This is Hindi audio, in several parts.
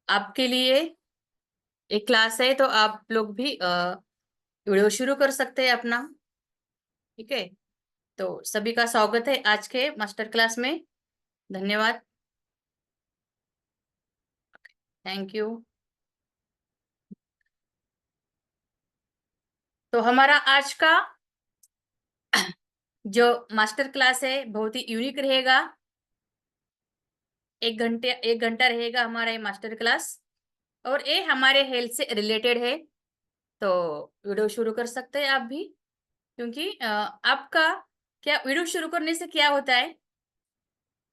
आपके लिए एक क्लास है, तो आप लोग भी वीडियो शुरू कर सकते हैं अपना। ठीक है, तो सभी का स्वागत है आज के मास्टर क्लास में। धन्यवाद। Thank you. तो हमारा आज का जो मास्टर क्लास है बहुत ही यूनिक रहेगा। 1 घंटा रहेगा हमारा ये मास्टर क्लास, और ये हमारे हेल्थ से रिलेटेड है। तो वीडियो शुरू कर सकते हैं आप भी, क्योंकि आपका क्या वीडियो शुरू करने से क्या होता है,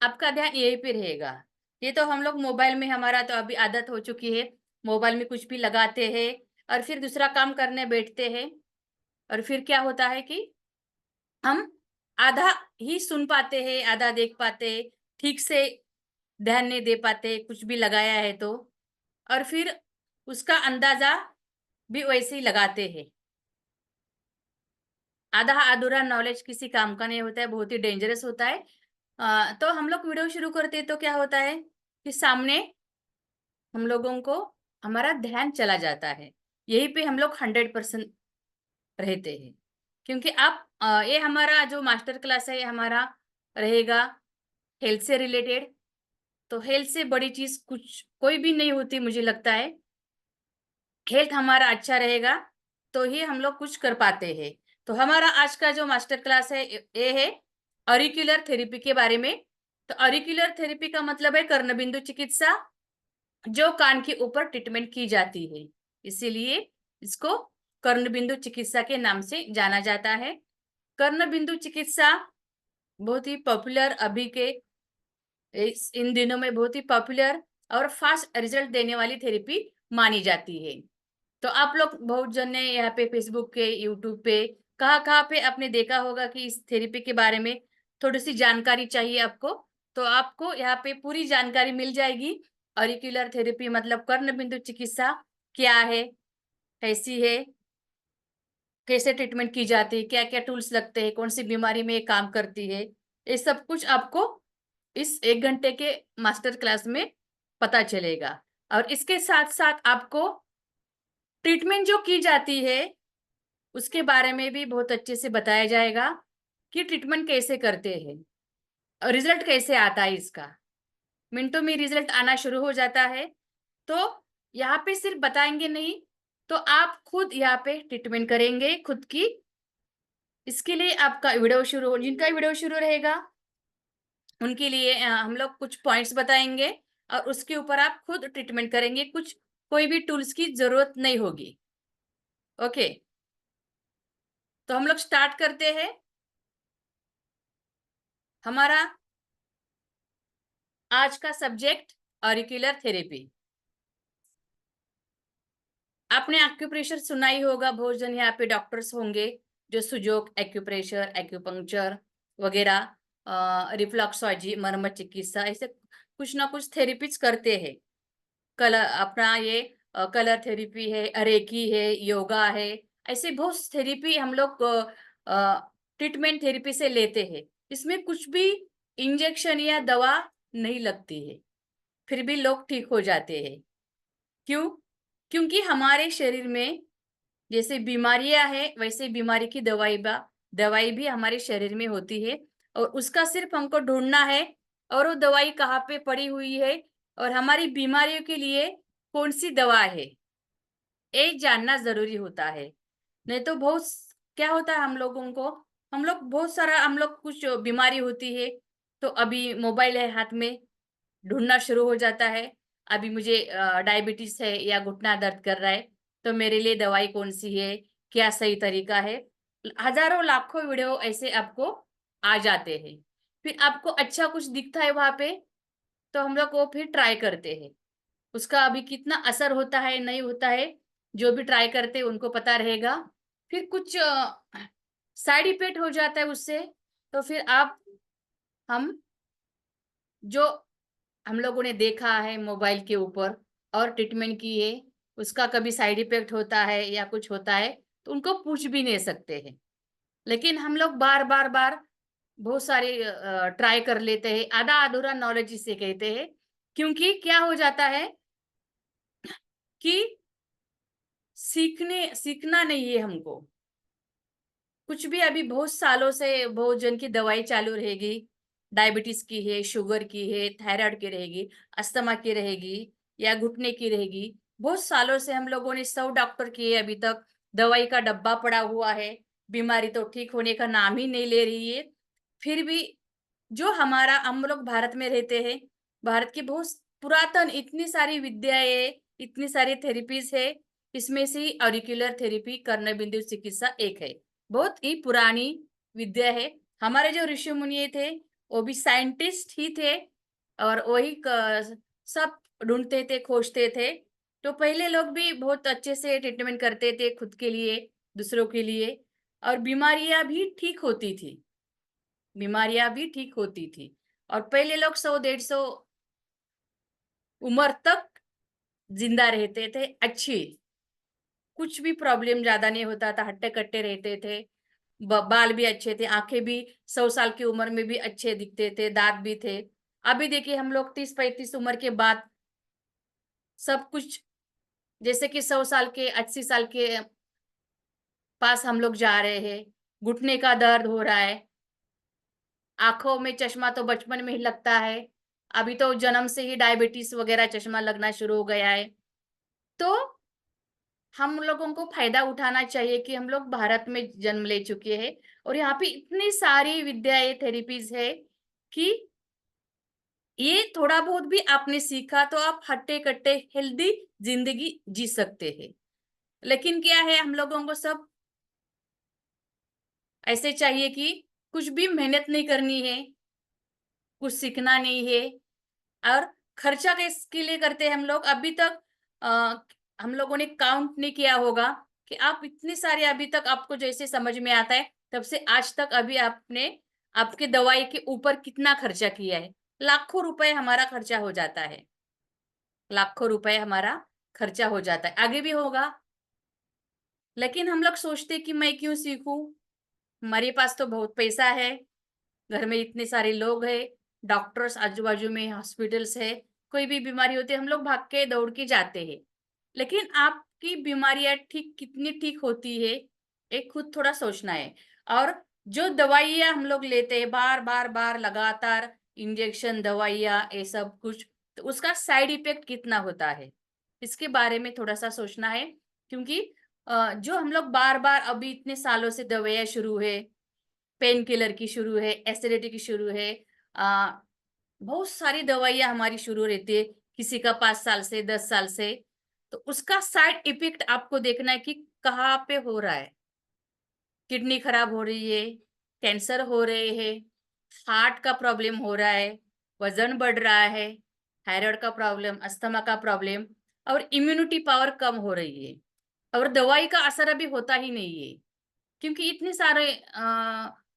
आपका ध्यान यही पे रहेगा। ये तो हम लोग मोबाइल में, हमारा तो अभी आदत हो चुकी है, मोबाइल में कुछ भी लगाते हैं और फिर दूसरा काम करने बैठते हैं, और फिर क्या होता है कि हम आधा ही सुन पाते हैं, आधा देख पाते हैं, ठीक से ध्यान नहीं दे पाते कुछ भी लगाया है तो, और फिर उसका अंदाजा भी वैसे ही लगाते हैं। आधा अधूरा नॉलेज किसी काम का नहीं होता है, बहुत ही डेंजरस होता है। तो हम लोग वीडियो शुरू करते हैं तो क्या होता है कि सामने हम लोगों को हमारा ध्यान चला जाता है, यही पे हम लोग 100% रहते हैं। क्योंकि आप ये हमारा जो मास्टर क्लास है ये हमारा रहेगा हेल्थ से रिलेटेड। तो हेल्थ से बड़ी चीज कुछ कोई भी नहीं होती, मुझे लगता है। हेल्थ हमारा अच्छा रहेगा तो ही हम लोग कुछ कर पाते हैं। तो हमारा आज का जो मास्टर क्लास है ये है ऑरिक्यूलर थेरेपी के बारे में। तो ऑरिक्यूलर थेरेपी का मतलब है कर्णबिंदु चिकित्सा, जो कान के ऊपर ट्रीटमेंट की जाती है, इसीलिए इसको कर्णबिंदु चिकित्सा के नाम से जाना जाता है। कर्णबिंदु चिकित्सा बहुत ही पॉपुलर अभी के इन दिनों में बहुत ही पॉपुलर और फास्ट रिजल्ट देने वाली थेरेपी मानी जाती है। तो आप लोग बहुत जन ने यहाँ पे फेसबुक के, यूट्यूब पे, कहाँ कहाँ पे आपने देखा होगा कि इस थेरेपी के बारे में थोड़ी सी जानकारी चाहिए आपको, तो आपको यहाँ पे पूरी जानकारी मिल जाएगी। ऑरिक्यूलर थेरेपी मतलब कर्णबिंदु चिकित्सा क्या है, कैसी है, कैसे ट्रीटमेंट की जाती है, क्या क्या टूल्स लगते हैं, कौन सी बीमारी में ये काम करती है, ये सब कुछ आपको इस 1 घंटे के मास्टर क्लास में पता चलेगा। और इसके साथ साथ आपको ट्रीटमेंट जो की जाती है उसके बारे में भी बहुत अच्छे से बताया जाएगा कि ट्रीटमेंट कैसे करते हैं और रिजल्ट कैसे आता है इसका। मिनटों में रिजल्ट आना शुरू हो जाता है। तो यहाँ पे सिर्फ बताएंगे नहीं, तो आप खुद यहाँ पे ट्रीटमेंट करेंगे खुद की। इसके लिए आपका वीडियो शुरू, जिनका वीडियो शुरू रहेगा उनके लिए हम लोग कुछ पॉइंट्स बताएंगे, और उसके ऊपर आप खुद ट्रीटमेंट करेंगे। कुछ कोई भी टूल्स की जरूरत नहीं होगी। ओके, तो हम लोग स्टार्ट करते हैं। हमारा आज का सब्जेक्ट ऑरिक्यूलर थेरेपी। आपने एक्यूप्रेशर सुना ही होगा, बहुत जन यहाँ पे डॉक्टर्स होंगे जो सुजोक एक्यूप्रेशर, एक्यूपंक्चर वगैरह, रिफ्लक्सॉलॉजी, मर्म चिकित्सा, ऐसे कुछ ना कुछ थेरेपीज करते हैं। कलर अपना ये कलर थेरेपी है, रेकी है, योगा है, ऐसे बहुत थेरेपी हम लोग ट्रीटमेंट थेरेपी से लेते हैं। इसमें कुछ भी इंजेक्शन या दवा नहीं लगती है, फिर भी लोग ठीक हो जाते हैं। क्यों? क्योंकि हमारे शरीर में जैसे बीमारियां है वैसे बीमारी की दवाई भी हमारे शरीर में होती है, और उसका सिर्फ हमको ढूंढना है, और वो दवाई कहाँ पे पड़ी हुई है और हमारी बीमारियों के लिए कौन सी दवा है, ये जानना जरूरी होता है। नहीं तो बहुत क्या होता है हम लोगों को, हम लोग बहुत सारा, हम लोग कुछ बीमारी होती है तो अभी मोबाइल है हाथ में, ढूंढना शुरू हो जाता है। अभी मुझे डायबिटीज है या घुटना दर्द कर रहा है, तो मेरे लिए दवाई कौन सी है, क्या सही तरीका है। हजारों लाखों वीडियो ऐसे आपको आ जाते हैं, फिर आपको अच्छा कुछ दिखता है वहां पे, तो हम लोग वो फिर ट्राई करते हैं। उसका अभी कितना असर होता है नहीं होता है, जो भी ट्राई करते हैं उनको पता रहेगा। फिर कुछ साइड इफेक्ट हो जाता है उससे, तो फिर आप हम जो हम लोगों ने देखा है मोबाइल के ऊपर और ट्रीटमेंट की है, उसका कभी साइड इफेक्ट होता है या कुछ होता है तो उनको पूछ भी नहीं सकते हैं। लेकिन हम लोग बार बार बार बहुत सारे ट्राई कर लेते हैं, आधा अधूरा नॉलेज इसे कहते हैं। क्योंकि क्या हो जाता है, कि सीखना नहीं है हमको। कुछ भी अभी बहुत सालों से बहुत जन की दवाई चालू रहेगी, डायबिटीज की है, शुगर की है, थायराइड की रहेगी, अस्थमा की रहेगी या घुटने की रहेगी। बहुत सालों से हम लोगों ने 100 डॉक्टर किए, अभी तक दवाई का डब्बा पड़ा हुआ है, बीमारी तो ठीक होने का नाम ही नहीं ले रही है। फिर भी जो हमारा हम लोग भारत में रहते हैं, भारत की बहुत पुरातन इतनी सारी विद्याएं, इतनी सारी थेरेपीज है। इसमें से ऑरिकुलर थेरेपी, कर्ण बिंदु चिकित्सा एक है, बहुत ही पुरानी विद्या है। हमारे जो ऋषि मुनि थे वो भी साइंटिस्ट ही थे, और वही सब ढूंढते थे, खोजते थे। तो पहले लोग भी बहुत अच्छे से ट्रीटमेंट करते थे, खुद के लिए, दूसरों के लिए, और बीमारियां भी ठीक होती थी, बीमारियां भी ठीक होती थी। और पहले लोग 100-150 उम्र तक जिंदा रहते थे, अच्छी, कुछ भी प्रॉब्लम ज्यादा नहीं होता था, हट्टे कट्टे रहते थे, बाल भी अच्छे थे, आंखें भी 100 साल की उम्र में भी अच्छे दिखते थे, दांत भी थे। अभी देखिए हम लोग 30-35 उम्र के बाद सब कुछ, जैसे कि 100 साल के, 80 साल के पास हम लोग जा रहे हैं, घुटने का दर्द हो रहा है, आंखों में चश्मा तो बचपन में ही लगता है, अभी तो जन्म से ही डायबिटीज वगैरह चश्मा लगना शुरू हो गया है। तो हम लोगों को फायदा उठाना चाहिए कि हम लोग भारत में जन्म ले चुके हैं, और यहाँ पे इतनी सारी विद्याएं, थेरेपीज है कि ये थोड़ा बहुत भी आपने सीखा तो आप हट्टे कट्टे हेल्दी जिंदगी जी सकते हैं। लेकिन क्या है, हम लोगों को सब ऐसे चाहिए कि कुछ भी मेहनत नहीं करनी है, कुछ सीखना नहीं है, और खर्चा किसके लिए करते हैं हम लोग। अभी तक आ, हम लोगों ने काउंट नहीं किया होगा कि आप इतने सारे, अभी तक आपको जैसे समझ में आता है तब से आज तक अभी आपने आपके दवाई के ऊपर कितना खर्चा किया है। लाखों रुपए हमारा खर्चा हो जाता है, लाखों रुपए हमारा खर्चा हो जाता है, आगे भी होगा। लेकिन हम लोग सोचते कि मैं क्यों सीखूं, हमारे पास तो बहुत पैसा है, घर में इतने सारे लोग हैं, डॉक्टर्स आजू बाजू में, हॉस्पिटल्स है, कोई भी बीमारी होती है हम लोग भाग के दौड़ के जाते हैं। लेकिन आपकी बीमारियां ठीक कितनी ठीक होती है, एक खुद थोड़ा सोचना है। और जो दवाइयां हम लोग लेते हैं बार बार बार लगातार, इंजेक्शन, दवाइयां, ये सब कुछ, तो उसका साइड इफेक्ट कितना होता है, इसके बारे में थोड़ा सा सोचना है। क्योंकि जो हम लोग बार बार अभी इतने सालों से दवाइयां शुरू है, पेन किलर की शुरू है, एसिडिटी की शुरू है, आ, बहुत सारी दवाइयां हमारी शुरू रहती है, किसी का 5 साल से, 10 साल से। तो उसका साइड इफेक्ट आपको देखना है कि कहाँ पे हो रहा है। किडनी खराब हो रही है, कैंसर हो रहे हैं, हार्ट का प्रॉब्लम हो रहा है, वजन बढ़ रहा है, थायराइड का प्रॉब्लम, अस्थमा का प्रॉब्लम, और इम्यूनिटी पावर कम हो रही है, और दवाई का असर अभी होता ही नहीं है। क्योंकि इतने सारे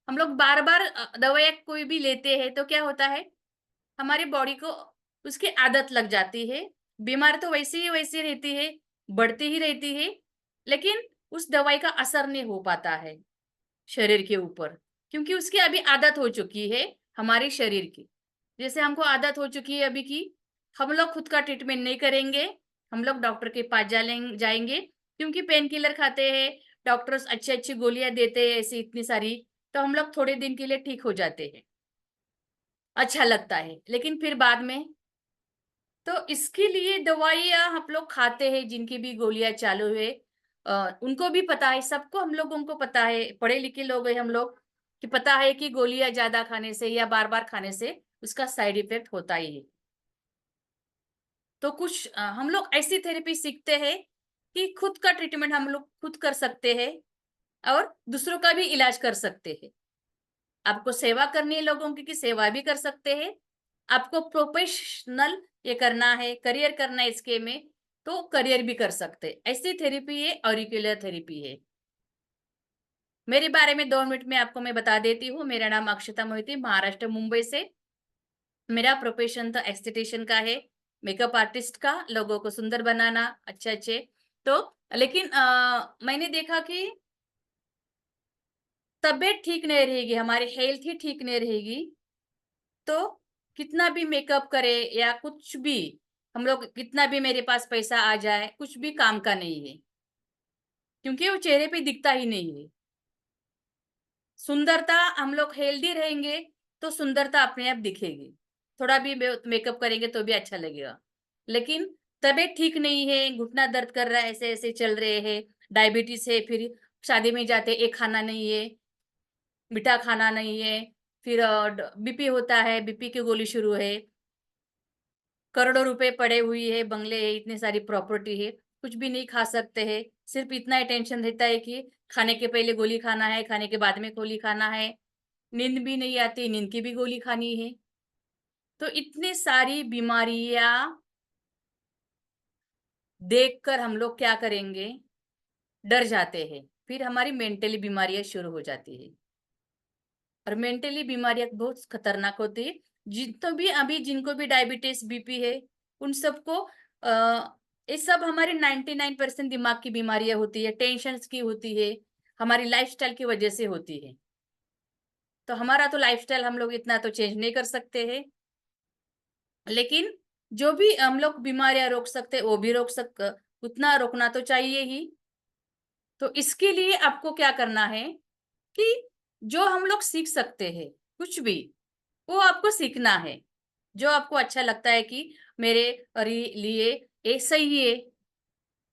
हम लोग बार बार दवाई कोई भी लेते हैं तो क्या होता है, हमारी बॉडी को उसकी आदत लग जाती है, बीमार तो वैसे ही वैसे रहती है, बढ़ती ही रहती है, लेकिन उस दवाई का असर नहीं हो पाता है शरीर के ऊपर, क्योंकि उसकी अभी आदत हो चुकी है हमारे शरीर की। जैसे हमको आदत हो चुकी है अभी की, हम लोग खुद का ट्रीटमेंट नहीं करेंगे, हम लोग डॉक्टर के पास जाएंगे, क्योंकि पेन किलर खाते हैं, डॉक्टर्स अच्छी अच्छी गोलियां देते हैं ऐसी इतनी सारी, तो हम लोग थोड़े दिन के लिए ठीक हो जाते हैं, अच्छा लगता है, लेकिन फिर बाद में। तो इसके लिए दवाइयां हम लोग खाते हैं, जिनकी भी गोलियां चालू है, उनको भी पता है, सबको, हम लोगों को पता है, पढ़े लिखे लोग हैं हम लोग, कि पता है कि गोलियां ज्यादा खाने से या बार बार खाने से उसका साइड इफेक्ट होता ही है। तो कुछ हम लोग ऐसी थेरेपी सीखते हैं कि खुद का ट्रीटमेंट हम लोग खुद कर सकते हैं, और दूसरों का भी इलाज कर सकते हैं। आपको सेवा करनी है लोगों की सेवा भी कर सकते हैं, आपको प्रोफेशनल ये करना है, करियर करना है इसके में, तो करियर भी कर सकते हैं। ऐसी थेरेपी है, ऑरिकुलर थेरेपी है। मेरे बारे में 2 मिनट में आपको मैं बता देती हूँ। मेरा नाम अक्षता मोहिती, महाराष्ट्र, मुंबई से। मेरा प्रोफेशन तो एस्थेटिशियन का है, मेकअप आर्टिस्ट का, लोगों को सुंदर बनाना, अच्छे अच्छे। तो लेकिन मैंने देखा कि तबीयत ठीक नहीं रहेगी, हमारी हेल्थ ही ठीक नहीं रहेगी, तो कितना भी मेकअप करे या कुछ भी, हम लोग कितना भी मेरे पास पैसा आ जाए कुछ भी काम का नहीं है, क्योंकि वो चेहरे पे दिखता ही नहीं है। सुंदरता, हम लोग हेल्दी रहेंगे तो सुंदरता अपने आप दिखेगी। थोड़ा भी मेकअप करेंगे तो भी अच्छा लगेगा। लेकिन तबीयत ठीक नहीं है, घुटना दर्द कर रहा है, ऐसे ऐसे चल रहे हैं, डायबिटीज है, फिर शादी में जाते एक खाना नहीं है, मीठा खाना नहीं है, फिर बीपी होता है, बीपी की गोली शुरू है, करोड़ों रुपए पड़े हुई है, बंगले है, इतनी सारी प्रॉपर्टी है, कुछ भी नहीं खा सकते हैं। सिर्फ इतना ही टेंशन रहता है कि खाने के पहले गोली खाना है, खाने के बाद में गोली खाना है, नींद भी नहीं आती, नींद की भी गोली खानी है। तो इतनी सारी बीमारियां देखकर हम लोग क्या करेंगे, डर जाते हैं, फिर हमारी मेंटली बीमारियां शुरू हो जाती है। और मेंटली बीमारियां बहुत खतरनाक होती है। जिनको भी अभी जिनको भी डायबिटीज बीपी है, उन सबको ये सब हमारे 99% दिमाग की बीमारियां होती है, टेंशन की होती है, हमारी लाइफस्टाइल की वजह से होती है। तो हमारा तो लाइफस्टाइल हम लोग इतना तो चेंज नहीं कर सकते हैं, लेकिन जो भी हम लोग बीमारियां रोक सकते वो भी रोक उतना रोकना तो चाहिए ही। तो इसके लिए आपको क्या करना है कि जो हम लोग सीख सकते हैं कुछ भी, वो आपको सीखना है। जो आपको अच्छा लगता है कि मेरे लिए ये सही है,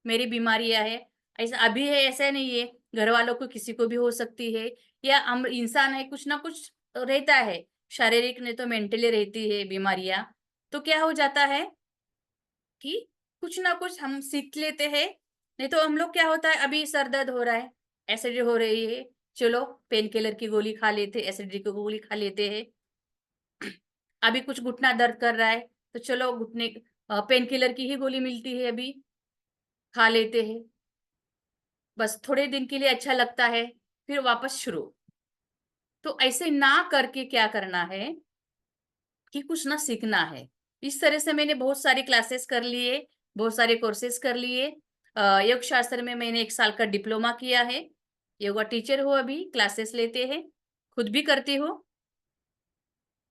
मेरी बीमारियां है, ऐसा अभी है ऐसा नहीं है, घर वालों को किसी को भी हो सकती है, या हम इंसान है, कुछ ना कुछ रहता है, शारीरिक नहीं तो मेंटली रहती है बीमारियां। तो क्या हो जाता है कि कुछ ना कुछ हम सीख लेते हैं। नहीं तो हम लोग क्या होता है, अभी सर दर्द हो रहा है, एसिडिटी हो रही है, चलो पेन किलर की गोली खा लेते, एसिडिटी की गोली खा लेते हैं। अभी कुछ घुटना दर्द कर रहा है, तो चलो घुटने पेन किलर की ही गोली मिलती है, अभी खा लेते हैं। बस थोड़े दिन के लिए अच्छा लगता है, फिर वापस शुरू। तो ऐसे ना करके क्या करना है कि कुछ ना सीखना है। इस तरह से मैंने बहुत सारी क्लासेस कर लिए, बहुत सारे कोर्सेज कर लिए। योग शास्त्र में मैंने 1 साल का डिप्लोमा किया है, योगा टीचर हूँ, अभी क्लासेस लेते हैं, खुद भी करती हूँ।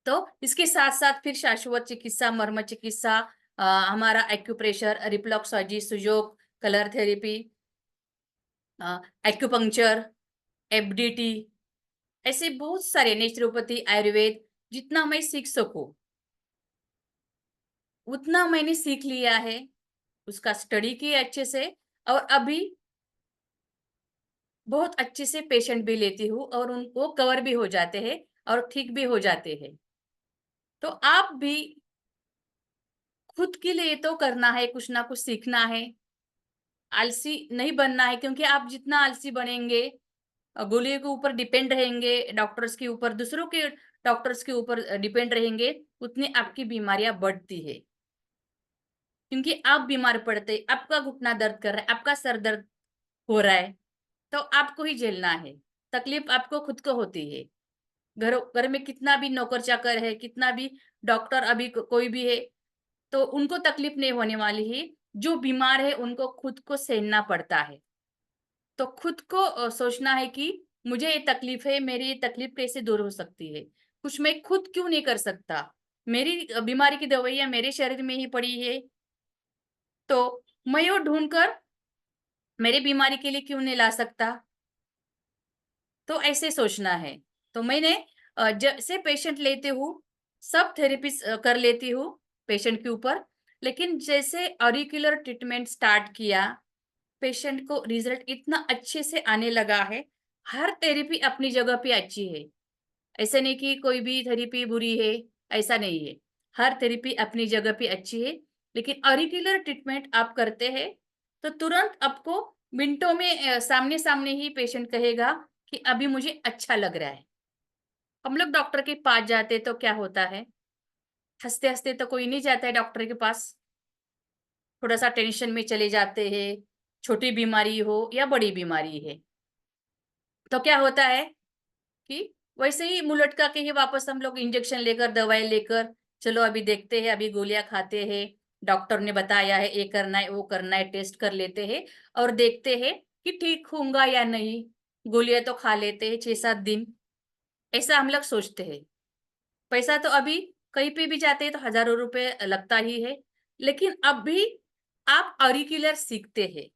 तो इसके साथ साथ फिर शाश्वत चिकित्सा, मर्म चिकित्सा, हमारा acupressure, reflexology, sujok, colour therapy, acupuncture, FDT, ऐसे बहुत सारे, नेचुरोपैथी, आयुर्वेद, जितना मैं सीख सकूं उतना मैंने सीख लिया है, उसका स्टडी किया अच्छे से। और अभी बहुत अच्छे से पेशेंट भी लेती हूँ और उनको कवर भी हो जाते हैं और ठीक भी हो जाते हैं। तो आप भी खुद के लिए तो करना है, कुछ ना कुछ सीखना है, आलसी नहीं बनना है, क्योंकि आप जितना आलसी बनेंगे, गोलियों के ऊपर डिपेंड रहेंगे, डॉक्टर्स के ऊपर, दूसरों के डॉक्टर्स के ऊपर डिपेंड रहेंगे, उतनी आपकी बीमारियां बढ़ती है। क्योंकि आप बीमार पड़ते, आपका घुटना दर्द कर रहा है, आपका सर दर्द हो रहा है, तो आपको ही झेलना है। तकलीफ आपको खुद को होती है। घर में कितना भी नौकर चाकर है, कितना भी डॉक्टर, अभी कोई भी है, तो उनको तकलीफ नहीं होने वाली है। जो बीमार है उनको खुद को सहना पड़ता है। तो खुद को सोचना है कि मुझे ये तकलीफ है, मेरी ये तकलीफ कैसे दूर हो सकती है, कुछ मैं खुद क्यों नहीं कर सकता। मेरी बीमारी की दवाइयां मेरे शरीर में ही पड़ी है, तो मैं वो ढूंढकर मेरी बीमारी के लिए क्यों नहीं ला सकता। तो ऐसे सोचना है। तो मैंने जैसे पेशेंट लेते हूँ, सब थेरेपी कर लेती हूँ पेशेंट के ऊपर। लेकिन जैसे ऑरिकुलर ट्रीटमेंट स्टार्ट किया, पेशेंट को रिजल्ट इतना अच्छे से आने लगा है। हर थेरेपी अपनी जगह पे अच्छी है, ऐसा नहीं कि कोई भी थेरेपी बुरी है, ऐसा नहीं है। हर थेरेपी अपनी जगह पे अच्छी है। लेकिन ऑरिकुलर ट्रीटमेंट आप करते हैं तो तुरंत आपको मिनटों में सामने सामने ही पेशेंट कहेगा कि अभी मुझे अच्छा लग रहा है। हम लोग डॉक्टर के पास जाते तो क्या होता है, हंसते हंसते तो कोई नहीं जाता है डॉक्टर के पास, थोड़ा सा टेंशन में चले जाते हैं, छोटी बीमारी हो या बड़ी बीमारी है। तो क्या होता है कि वैसे ही मुंह लटका के ही वापस हम लोग इंजेक्शन लेकर, दवाई लेकर, चलो अभी देखते हैं, अभी गोलियां खाते हैं, डॉक्टर ने बताया है ये करना है वो करना है, टेस्ट कर लेते हैं और देखते हैं कि ठीक होऊंगा या नहीं। गोलियां तो खा लेते हैं 6-7 दिन, ऐसा हम लोग सोचते हैं। पैसा तो अभी कहीं पे भी जाते हैं तो हजारों रुपए लगता ही है। लेकिन अब भी आप ऑरिकुलर सीखते हैं।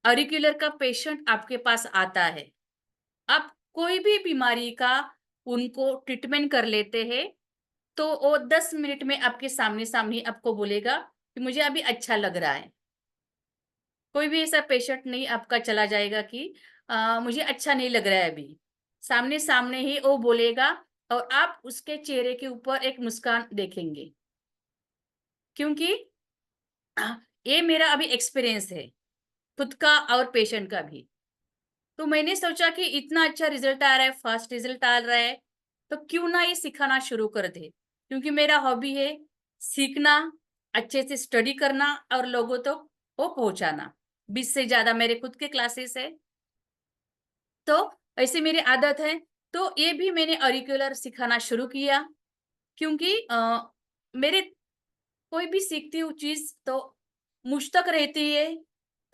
ऑरिकुलर का पेशेंट आपके पास आता है। आप कोई भी बीमारी का उनको ट्रीटमेंट कर लेते हैं, तो वो 10 मिनट में आपके सामने-सामने आपको बोलेगा कि मुझे अभी अच्छा लग रहा है। कोई भी ऐसा पेशेंट नहीं आपका चला जाएगा कि मुझे अच्छा नहीं लग रहा है अभी। सामने-सामने ही वो बोलेगा और आप उसके चेहरे के ऊपर एक मुस्कान देखेंगे। क्योंकि ये मेरा अभी एक्सपीरियंस है, खुद का और पेशेंट का भी। तो मैंने सोचा कि इतना अच्छा रिजल्ट आ रहा है, फास्ट रिजल्ट आ रहा है, तो क्यों ना ये सिखाना शुरू कर दे। क्योंकि मेरा हॉबी है सीखना, अच्छे से स्टडी करना और लोगों तक वो पहुँचाना। 20 से ज़्यादा मेरे खुद के क्लासेस है, तो ऐसे मेरी आदत है, तो ये भी मैंने ऑरिकुलर सिखाना शुरू किया। क्योंकि मेरे कोई भी सीखती हूँ चीज़ तो मुझ तक रहती है,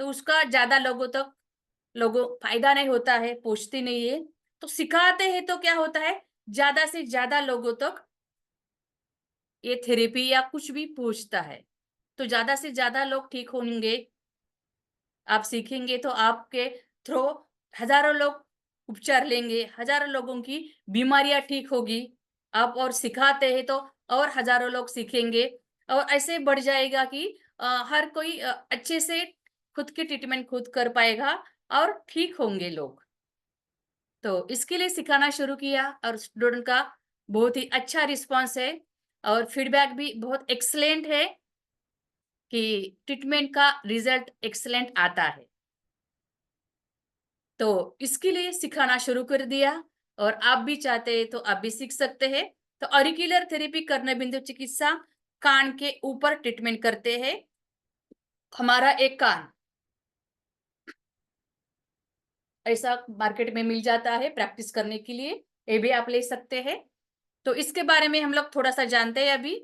तो उसका ज़्यादा लोगों फ़ायदा नहीं होता है, पहुँचती नहीं है। तो सिखाते हैं तो क्या होता है, ज़्यादा से ज़्यादा लोगों तक ये थेरेपी या कुछ भी पहुँचता है। तो ज़्यादा से ज़्यादा लोग ठीक होंगे, आप सीखेंगे तो आपके थ्रू हज़ारों लोग उपचार लेंगे, हज़ारों लोगों की बीमारियाँ ठीक होगी। आप और सिखाते हैं तो और हज़ारों लोग सीखेंगे और ऐसे बढ़ जाएगा कि हर कोई अच्छे से खुद की ट्रीटमेंट खुद कर पाएगा और ठीक होंगे लोग। तो इसके लिए सिखाना शुरू किया और स्टूडेंट का बहुत ही अच्छा रिस्पॉन्स है और फीडबैक भी बहुत एक्सीलेंट है कि ट्रीटमेंट का रिजल्ट एक्सीलेंट आता है। तो इसके लिए सिखाना शुरू कर दिया और आप भी चाहते हैं तो आप भी सीख सकते हैं। तो ऑरिकुलर थेरेपी कर्णबिंदु चिकित्सा कान के ऊपर ट्रीटमेंट करते हैं। हमारा एक कान ऐसा मार्केट में मिल जाता है प्रैक्टिस करने के लिए, ये भी आप ले सकते हैं। तो इसके बारे में हम लोग थोड़ा-सा जानते हैं अभी।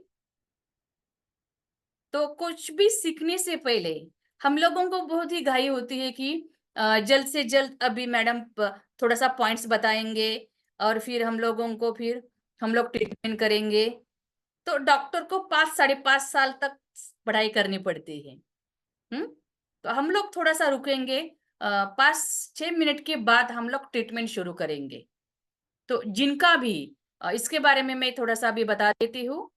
तो कुछ भी सीखने से पहले हम लोगों को बहुत ही घाई होती है कि जल्द से जल्द अभी मैडम थोड़ा-सा पॉइंट्स बताएँगे और फिर हम लोग ट्रीटमेंट करेंगे। तो डॉक्टर को 5 साढ़े 5 साल तक पढ़ाई करनी पड़ती है। हुँ? तो हम लोग थोड़ा-सा रुकेंगे, 5-6 मिनट के बाद हम लोग ट्रीटमेंट शुरू करेंगे। तो जिनका भी इसके बारे में मैं थोड़ा-सा अभी बता देती हूँ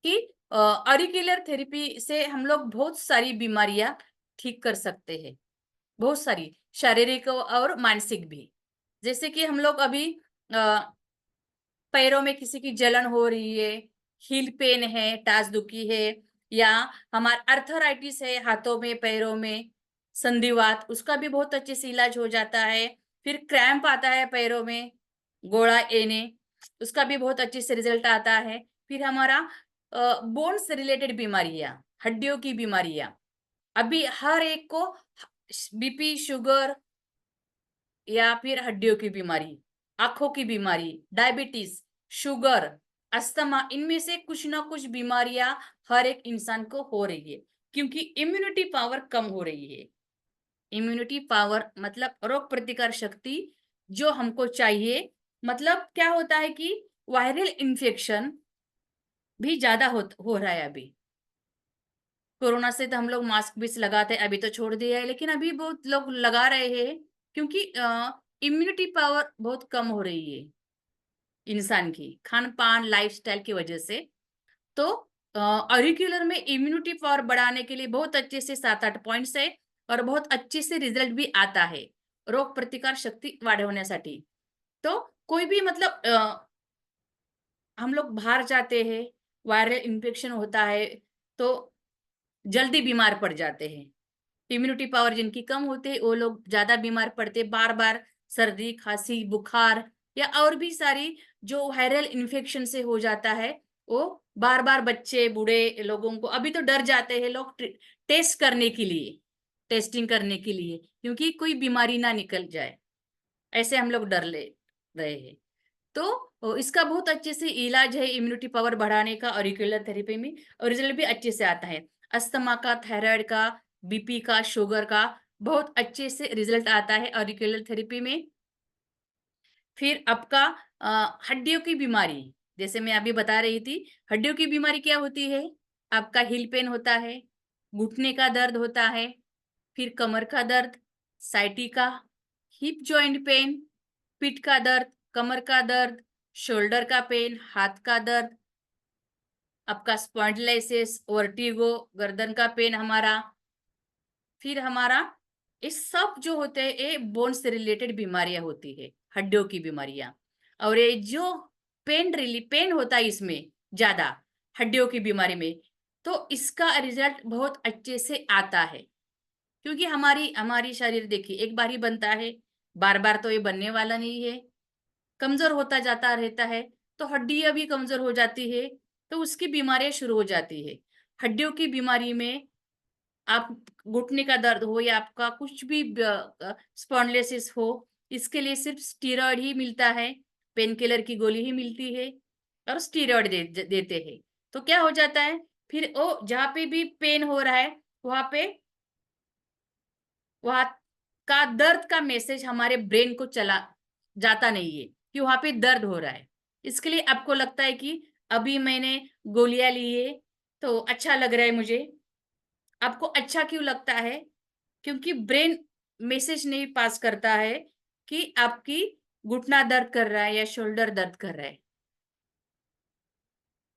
कि ऑरिकुलर थेरेपी से हम लोग बहुत सारी बीमारियाँ ठीक कर सकते हैं, बहुत सारी, शारीरिक और मानसिक भी। जैसे कि हम लोग अभी अ, पैरों में किसी की जलन हो रही है, हील पेन है, टाँस दुखी है या हमारा आर्थराइटिस है हाथों में, पैरों में, संधिवात, उसका भी बहुत अच्छे से इलाज हो जाता है। फिर क्रैम्प आता है पैरों में, गोड़ा एने, उसका भी बहुत अच्छे से रिज़ल्ट आता है। फिर हमारा बोन्स से रिलेटेड बीमारियाँ, हड्डियों की बीमारियाँ, अभी हर एक को बीपी, शुगर या फिर हड्डियों की बीमारी, आँखों की बीमारी, डायबिटीज़, शुगर, अस्थमा, इनमें से कुछ ना कुछ बीमारियाँ हर एक इंसान को हो रही है, क्योंकि इम्यूनिटी पावर कम हो रही है। इम्यूनिटी पावर मतलब रोग प्रतिकार शक्ति जो हमको चाहिए, मतलब क्या होता है कि वायरल इन्फेक्शन भी ज़्यादा हो रहा है अभी। कोरोना से तो हम लोग मास्क भी लगाते, अभी तो छोड़ दिया है, लेकिन अभी बहुत लोग लगा रहे हैं क्योंकि इम्यूनिटी पावर बहुत कम हो रही है इंसान की, खान-पान, लाइफ़स्टाइल की वजह से। तो ऑरिकुलर में इम्यूनिटी पावर बढ़ाने के लिए बहुत अच्छे से 7-8 पॉइंट्स है और बहुत अच्छे से रिजल्ट भी आता है, रोग प्रतिकार शक्ती वाढवण्यासाठी। तो कोई भी मतलब हम लोग बाहर जाते हैं, वायरल इन्फेक्शन होता है, तो जल्दी बीमार पड़ जाते हैं। इम्यूनिटी पावर जिनकी कम होती है, वो लोग ज़्यादा बीमार पड़ते हैं, बार-बार सर्दी, खाँसी, बुखार या और भी सारी जो वायरल इन्फेक्शन से हो जाता है, वो बार-बार बच्चे, बूढ़े लोगों को अभी तो डर जाते हैं लोग टेस्ट करने के लिए, टेस्टिंग करने के लिए, क्योंकि कोई बीमारी ना निकल जाए, ऐसे हम लोग डर ले रहे हैं। तो इसका बहुत अच्छे से इलाज है इम्यूनिटी पावर बढ़ाने का ऑरिकुलर थेरेपी में और रिजल्ट भी अच्छे से आता है। अस्थमा का, थायराइड का, बीपी का, शुगर का बहुत अच्छे से रिजल्ट आता है ऑरिकुलर थेरेपी में। फिर आपका हड्डियों की बीमारी, जैसे मैं अभी बता रही थी, हड्डियों की बीमारी क्या होती है? आपका हिल पेन होता है, घुटने का दर्द होता है, फिर कमर का दर्द, साइटिका, हिप जॉइंट पेन, पीठ का दर्द, कमर का दर्द, शोल्डर का पेन, हाथ का दर्द, आपका स्पॉन्डिलाइसिस, वर्टिगो, गर्दन का पेन हमारा, फिर हमारा ये सब जो होते हैं ये बोन से रिलेटेड बीमारियां होती है, हड्डियों की बीमारियां। और ये जो पेन होता है इसमें ज्यादा हड्डियों की बीमारी में, तो इसका रिजल्ट बहुत अच्छे से आता है। क्योंकि हमारी हमारी शरीर देखिए एक बार ही बनता है, बार बार तो ये बनने वाला नहीं है, कमजोर होता जाता रहता है, तो हड्डियां भी कमजोर हो जाती है, तो उसकी बीमारियां शुरू हो जाती है। हड्डियों की बीमारी में आप घुटने का दर्द हो या आपका कुछ भी स्पॉन्डिलोसिस हो, इसके लिए सिर्फ स्टीरॉयड ही मिलता है, पेन किलर की गोली ही मिलती है और स्टीरॉयड देते हैं। तो क्या हो जाता है, फिर वो जहाँ पे भी पेन हो रहा है वहां पे वहां का दर्द का मैसेज हमारे ब्रेन को चला जाता नहीं है कि वहां पे दर्द हो रहा है। इसके लिए आपको लगता है कि अभी मैंने गोलियां ली है तो अच्छा लग रहा है मुझे। आपको अच्छा क्यों लगता है? क्योंकि ब्रेन मैसेज नहीं पास करता है कि आपकी घुटना दर्द कर रहा है या शोल्डर दर्द कर रहा है।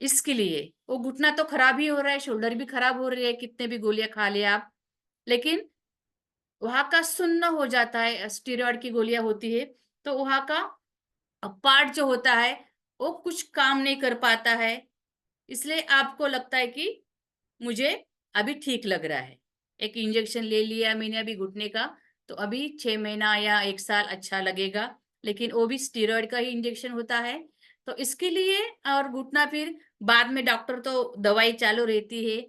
इसके लिए वो घुटना तो खराब ही हो रहा है, शोल्डर भी खराब हो रही है, कितने भी गोलियां खा ले आप, लेकिन वहां का सुन्न हो जाता है, स्टीरॉयड की गोलियां होती है, तो वहां का पार्ट जो होता है वो कुछ काम नहीं कर पाता है। इसलिए आपको लगता है कि मुझे अभी ठीक लग रहा है, एक इंजेक्शन ले लिया मैंने अभी घुटने का, तो अभी 6 महीना या 1 साल अच्छा लगेगा, लेकिन वो भी स्टीरॉयड का ही इंजेक्शन होता है। तो इसके लिए और घुटना फिर बाद में डॉक्टर तो दवाई चालू रहती है,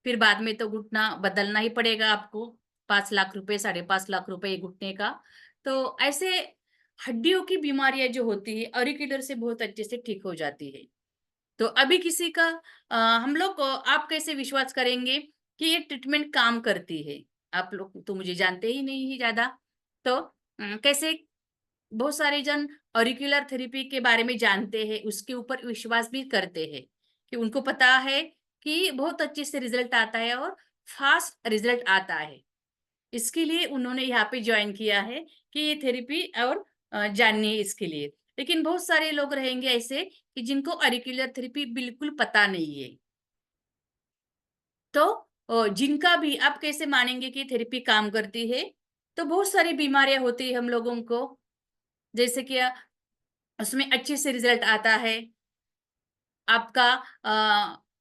फिर बाद में तो घुटना बदलना ही पड़ेगा आपको, 5 लाख रुपए 5.5 लाख रुपए घुटने का। तो ऐसे हड्डियों की बीमारियां जो होती है ऑरिकुलर से बहुत अच्छे से ठीक हो जाती है। तो अभी किसी का हम लोग आप कैसे विश्वास करेंगे कि ये ट्रीटमेंट काम करती है? आप लोग तो मुझे जानते ही नहीं है ज्यादा, तो कैसे बहुत सारे जन ऑरिकुलर थेरेपी के बारे में जानते हैं, उसके ऊपर विश्वास भी करते हैं कि उनको पता है कि बहुत अच्छे से रिजल्ट आता है और फास्ट रिजल्ट आता है। इसके लिए उन्होंने यहाँ पे ज्वाइन किया है कि ये थेरेपी और जाननी है इसके लिए। लेकिन बहुत सारे लोग रहेंगे ऐसे कि जिनको ऑरिकुलर थेरेपी बिल्कुल पता नहीं है। तो जिनका भी आप कैसे मानेंगे कि थेरेपी काम करती है? तो बहुत सारी बीमारियां होती है हम लोगों को, जैसे कि उसमें अच्छे से रिजल्ट आता है। आपका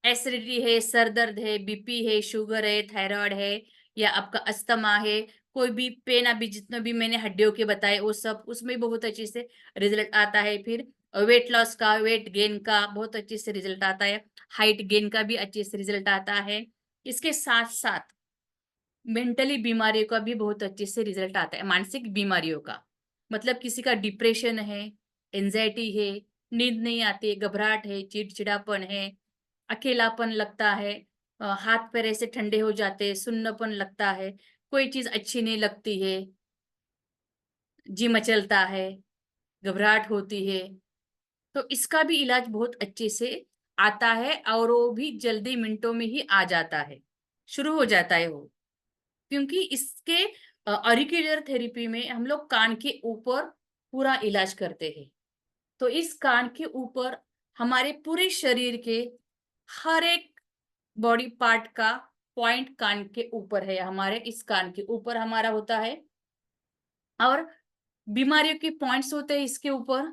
एसिडिटी है, सर दर्द है, बीपी है, शुगर है, थायराइड है, या आपका अस्थमा है, कोई भी पेन अभी जितने भी मैंने हड्डियों के बताए वो सब, उसमें बहुत अच्छे से रिजल्ट आता है। फिर वेट लॉस का, वेट गेन का बहुत अच्छे से रिजल्ट आता है, हाइट गेन का भी अच्छे से रिजल्ट आता है। इसके साथ साथ मेंटली बीमारियों का भी बहुत अच्छे से रिजल्ट आता है, मानसिक बीमारियों का, मतलब किसी का डिप्रेशन है, एंजाइटी है, नींद नहीं आती, घबराहट है, चिड़चिड़ापन है, अकेलापन लगता है, हाथ पैर ऐसे ठंडे हो जाते हैं, सुन्नपन लगता है, कोई चीज अच्छी नहीं लगती है, जी मचलता है, घबराहट होती है, तो इसका भी इलाज बहुत अच्छे से आता है और वो भी जल्दी मिनटों में ही आ जाता है, शुरू हो जाता है वो। क्योंकि इसके ऑरिकुलर थेरेपी में हम लोग कान के ऊपर पूरा इलाज करते हैं। तो इस कान के ऊपर हमारे पूरे शरीर के हर एक बॉडी पार्ट का पॉइंट कान के ऊपर है, हमारे इस कान के ऊपर हमारा होता है। और बीमारियों के पॉइंट्स होते हैं इसके ऊपर,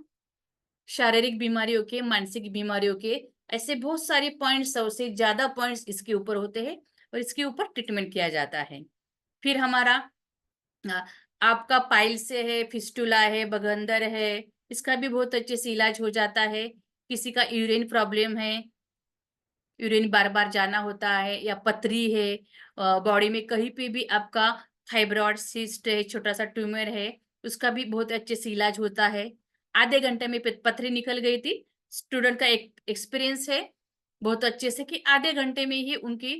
शारीरिक बीमारियों के, मानसिक बीमारियों के, ऐसे बहुत सारे पॉइंट्स, 100 से ज्यादा पॉइंट्स इसके ऊपर होते हैं और इसके ऊपर ट्रीटमेंट किया जाता है। फिर हमारा अ, आपका पाइल से है, फिस्टुला है, बगंदर है, इसका भी बहुत अच्छे से इलाज हो जाता है। किसी का यूरिन प्रॉब्लम है, यूरिन बार बार जाना होता है, या पथरी है, बॉडी में कहीं पे भी आपका फाइब्रॉइड सिस्ट है, छोटा सा ट्यूमर है, उसका भी बहुत अच्छे से इलाज होता है। आधे घंटे में पथरी निकल गई थी, स्टूडेंट का एक एक्सपीरियंस है बहुत अच्छे से कि आधे घंटे में ही उनकी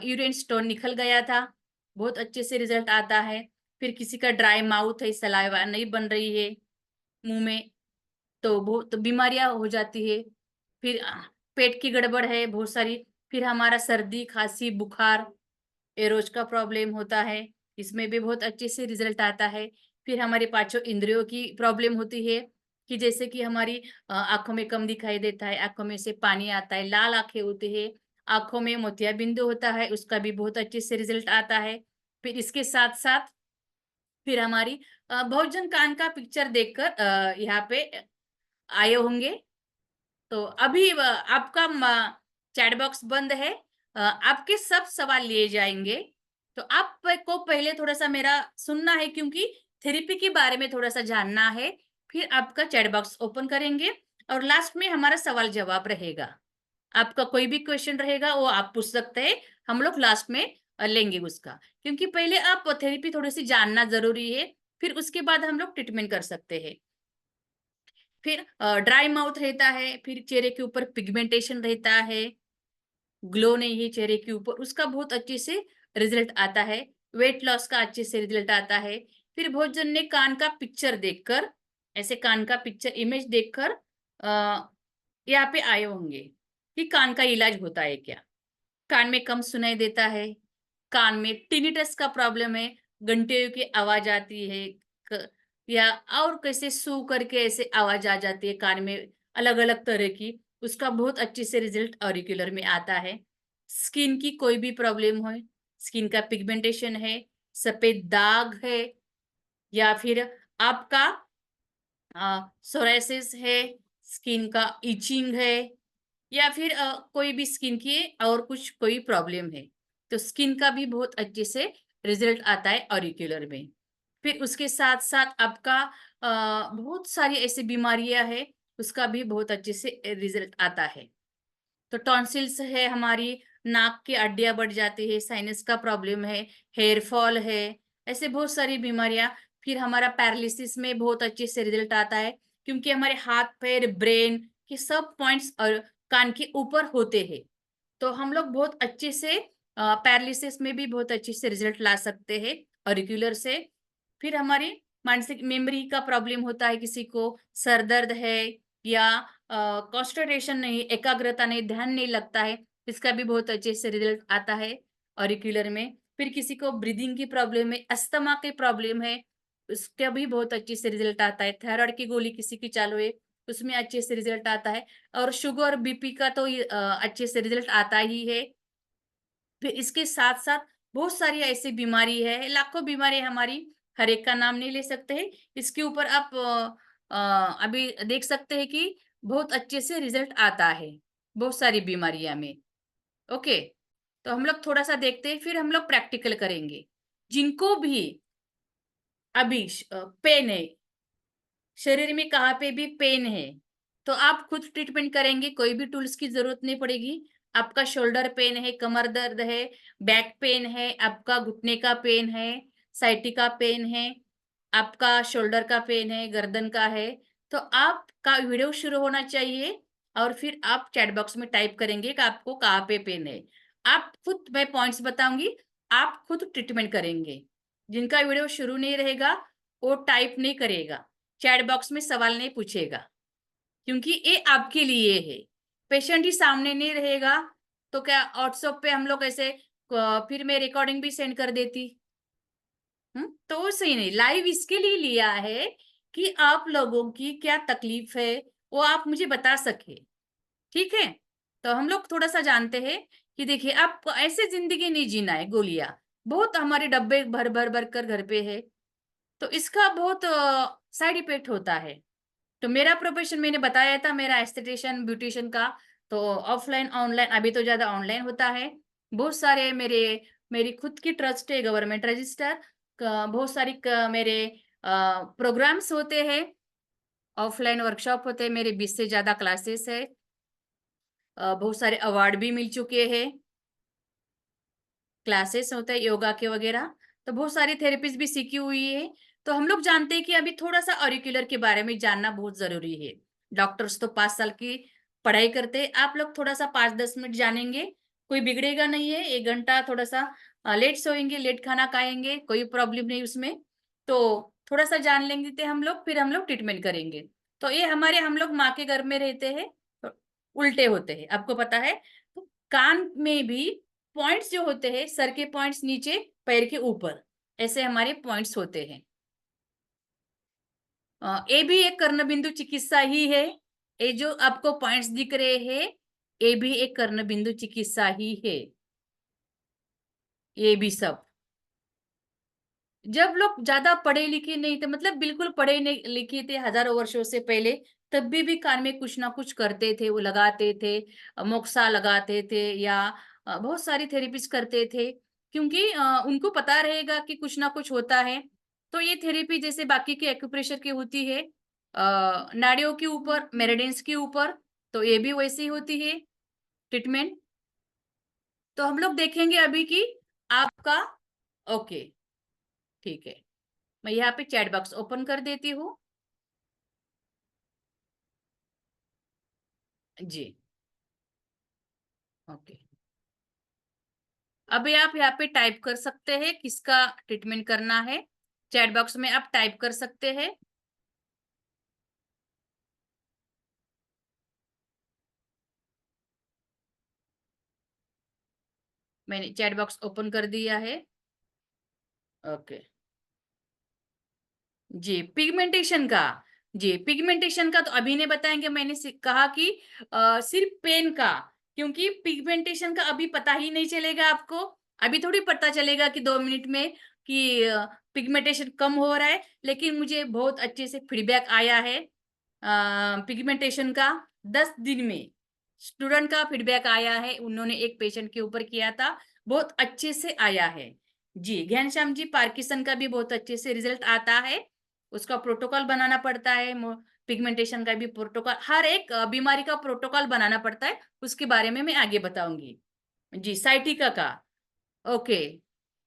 यूरिन स्टोन निकल गया था, बहुत अच्छे से रिजल्ट आता है। फिर किसी का ड्राई माउथ है, सलाइवा नहीं बन रही है मुंह में, तो बहुत बीमारियां हो जाती है। फिर पेट की गड़बड़ है बहुत सारी, फिर हमारा सर्दी, खांसी, बुखार, ये रोज का प्रॉब्लम होता है, इसमें भी बहुत अच्छे से रिजल्ट आता है। फिर हमारे पांचों इंद्रियों की प्रॉब्लम होती है कि जैसे कि हमारी आंखों में कम दिखाई देता है, आंखों में से पानी आता है, लाल आंखें होती है, आंखों में मोतिया बिंदु होता है, उसका भी बहुत अच्छे से रिजल्ट आता है। फिर इसके साथ साथ फिर हमारी बहुत जन कान का पिक्चर देखकर यहाँ पे आए होंगे। तो अभी आपका चैट बॉक्स बंद है। आपके सब सवाल लिए जाएंगे। तो आपको पहले थोड़ा सा मेरा सुनना है, क्योंकि थेरेपी के बारे में थोड़ा सा जानना है। फिर आपका चैट बॉक्स ओपन करेंगे और लास्ट में हमारा सवाल जवाब रहेगा। आपका कोई भी क्वेश्चन रहेगा वो आप पूछ सकते हैं, हम लोग लास्ट में लेंगे उसका। क्योंकि पहले आप थेरेपी थोड़ी सी जानना जरूरी है, फिर उसके बाद हम लोग ट्रीटमेंट कर सकते हैं। फिर ड्राई माउथ रहता है, फिर चेहरे के ऊपर पिगमेंटेशन रहता है, ग्लो नहीं है चेहरे के ऊपर, उसका बहुत अच्छे से रिजल्ट आता है। वेट लॉस का अच्छे से रिजल्ट आता है। फिर बहुत जन ने कान का पिक्चर देखकर, ऐसे कान का पिक्चर इमेज देखकर यहाँ पे आए होंगे कि कान का इलाज होता है क्या। कान में कम सुनाई देता है, कान में टिनिटस का प्रॉब्लम है, घंटियों की आवाज आती है, या और कैसे सू करके ऐसे आवाज आ जाती है कान में, अलग अलग तरह की, उसका बहुत अच्छे से रिजल्ट ऑरिकुलर में आता है। स्किन की कोई भी प्रॉब्लम हो, स्किन का पिगमेंटेशन है, सफेद दाग है, या फिर आपका सोराइसिस है, स्किन का इचिंग है, या फिर कोई भी स्किन की और कुछ कोई प्रॉब्लम है, तो स्किन का भी बहुत अच्छे से रिजल्ट आता है ऑरिकुलर में। फिर उसके साथ साथ आपका बहुत सारी ऐसी बीमारियां है, उसका भी बहुत अच्छे से रिजल्ट आता है। तो टॉन्सिल्स है हमारी, नाक की हड्डियां बढ़ जाती है, साइनस का प्रॉब्लम है, हेयर फॉल है, ऐसे बहुत सारी बीमारियां। फिर हमारा पैरालिसिस में बहुत अच्छे से रिजल्ट आता है, क्योंकि हमारे हाथ पैर ब्रेन के सब पॉइंट्स और कान के ऊपर होते हैं। तो हम लोग बहुत अच्छे से पैरालिसिस में भी बहुत अच्छे से रिजल्ट ला सकते हैं ऑरिकुलर से। फिर हमारी मानसिक मेमोरी का प्रॉब्लम होता है, किसी को सर दर्द है, या कंसंट्रेशन नहीं, एकाग्रता नहीं, ध्यान नहीं लगता है, इसका भी बहुत अच्छे से रिजल्ट आता है ऑरिकुलर में। फिर किसी को ब्रीदिंग की प्रॉब्लम है, अस्थमा की प्रॉब्लम है, उसका भी बहुत अच्छे से रिजल्ट आता है। थायराइड की गोली किसी की चालू है, उसमें अच्छे से रिजल्ट आता है। और शुगर बीपी का तो अच्छे से रिजल्ट आता ही है। फिर इसके साथ साथ बहुत सारी ऐसी बीमारी है, लाखों बीमारी है हमारी, हर एक का नाम नहीं ले सकते हैं। इसके ऊपर आप अभी देख सकते हैं कि बहुत अच्छे से रिजल्ट आता है बहुत सारी बीमारियां में। ओके, तो हम लोग थोड़ा सा देखते हैं, फिर हम लोग प्रैक्टिकल करेंगे। जिनको भी अभी पेन है, शरीर में कहाँ पे भी पेन है, तो आप खुद ट्रीटमेंट करेंगे, कोई भी टूल्स की जरूरत नहीं पड़ेगी। आपका शोल्डर पेन है, कमर दर्द है, बैक पेन है, आपका घुटने का पेन है, साइटिका पेन है, आपका शोल्डर का पेन है, गर्दन का है, तो आपका वीडियो शुरू होना चाहिए और फिर आप चैट बॉक्स में टाइप करेंगे कि आपको कहाँ पे पेन है। आप खुद, मैं पॉइंट्स बताऊंगी, आप खुद ट्रीटमेंट करेंगे। जिनका वीडियो शुरू नहीं रहेगा वो टाइप नहीं करेगा, चैट बॉक्स में सवाल नहीं पूछेगा, क्योंकि ये आपके लिए है। पेशेंट ही सामने नहीं रहेगा तो क्या व्हाट्सएप पे हम लोग ऐसे फिर मैं रिकॉर्डिंग भी सेंड कर देती। तो वो सही नहीं, लाइव इसके लिए लिया है कि आप लोगों की क्या तकलीफ है वो आप मुझे बता सके। ठीक है, तो हम लोग थोड़ा सा जानते हैं कि देखिए, आपको ऐसे जिंदगी नहीं जीना है गोलियां, बहुत हमारे डब्बे भर भर भर कर घर पे है, तो इसका बहुत साइड इफेक्ट होता है। तो मेरा प्रोफेशन मैंने बताया था, मेरा एस्थेटिशियन ब्यूटिशियन का, तो ऑफलाइन ऑनलाइन, अभी तो ज्यादा ऑनलाइन होता है। बहुत सारे मेरी खुद की ट्रस्ट है, गवर्नमेंट रजिस्टर, बहुत सारी मेरे प्रोग्राम्स होते हैं, ऑफलाइन वर्कशॉप होते हैं मेरे, 20 से ज्यादा क्लासेस है, बहुत सारे अवार्ड भी मिल चुके हैं, क्लासेस होते हैं योगा के वगैरह, तो बहुत सारी थेरेपीज भी सीखी हुई है। तो हम लोग जानते हैं कि अभी थोड़ा सा ऑरिकुलर के बारे में जानना बहुत जरूरी है। डॉक्टर्स तो 5 साल की पढ़ाई करते हैं, आप लोग थोड़ा सा 5-10 मिनट जानेंगे, कोई बिगड़ेगा नहीं है। 1 घंटा थोड़ा सा लेट सोएंगे, लेट खाना खाएंगे, कोई प्रॉब्लम नहीं उसमें। तो थोड़ा सा जान लेंगे थे हम लोग, फिर हम लोग ट्रीटमेंट करेंगे। तो ये हमारे, हम लोग माँ के घर में रहते हैं तो उल्टे होते हैं, आपको पता है। तो कान में भी पॉइंट्स जो होते हैं, सर के पॉइंट्स नीचे, पैर के ऊपर, ऐसे हमारे पॉइंट्स होते हैं। ये भी एक कर्णबिंदु चिकित्सा ही है। ये जो आपको पॉइंट्स दिख रहे हैं, ये भी एक कर्णबिंदु चिकित्सा ही है। ये भी सब, जब लोग ज्यादा पढ़े लिखे नहीं थे, मतलब बिल्कुल पढ़े नहीं लिखे थे हजारों वर्षों से पहले, तब भी कान में कुछ ना कुछ करते थे, वो लगाते थे, मोक्सा लगाते थे, या बहुत सारी थेरेपीज करते थे, क्योंकि उनको पता रहेगा कि कुछ ना कुछ होता है। तो ये थेरेपी जैसे बाकी के एक्यूप्रेशर की होती है नाड़ियों के ऊपर, मेरिडियंस के ऊपर, तो ये भी वैसी होती है ट्रीटमेंट। तो हम लोग देखेंगे अभी कि आपका, ओके ठीक है, मैं यहाँ पे चैट बॉक्स ओपन कर देती हूँ जी। ओके, अभी आप यहाँ पे टाइप कर सकते हैं किसका ट्रीटमेंट करना है, चैट बॉक्स में आप टाइप कर सकते हैं। मैंने चैट बॉक्स ओपन कर दिया है। ओके जी, पिगमेंटेशन का, जी पिगमेंटेशन का तो अभी नहीं बताएंगे। मैंने कहा कि सिर्फ पेन का, क्योंकि पिगमेंटेशन का अभी पता ही नहीं चलेगा आपको। अभी थोड़ी पता चलेगा कि 2 मिनट में कि पिगमेंटेशन कम हो रहा है। लेकिन मुझे बहुत अच्छे से फीडबैक आया है पिगमेंटेशन का। 10 दिन में स्टूडेंट का फीडबैक आया है, उन्होंने एक पेशेंट के ऊपर किया था, बहुत अच्छे से आया है जी। घनश्याम जी, पार्किंसन का भी बहुत अच्छे से रिजल्ट आता है, उसका प्रोटोकॉल बनाना पड़ता है। पिगमेंटेशन का भी प्रोटोकॉल, हर एक बीमारी का प्रोटोकॉल बनाना पड़ता है, उसके बारे में मैं आगे बताऊंगी जी। साइटिका का, ओके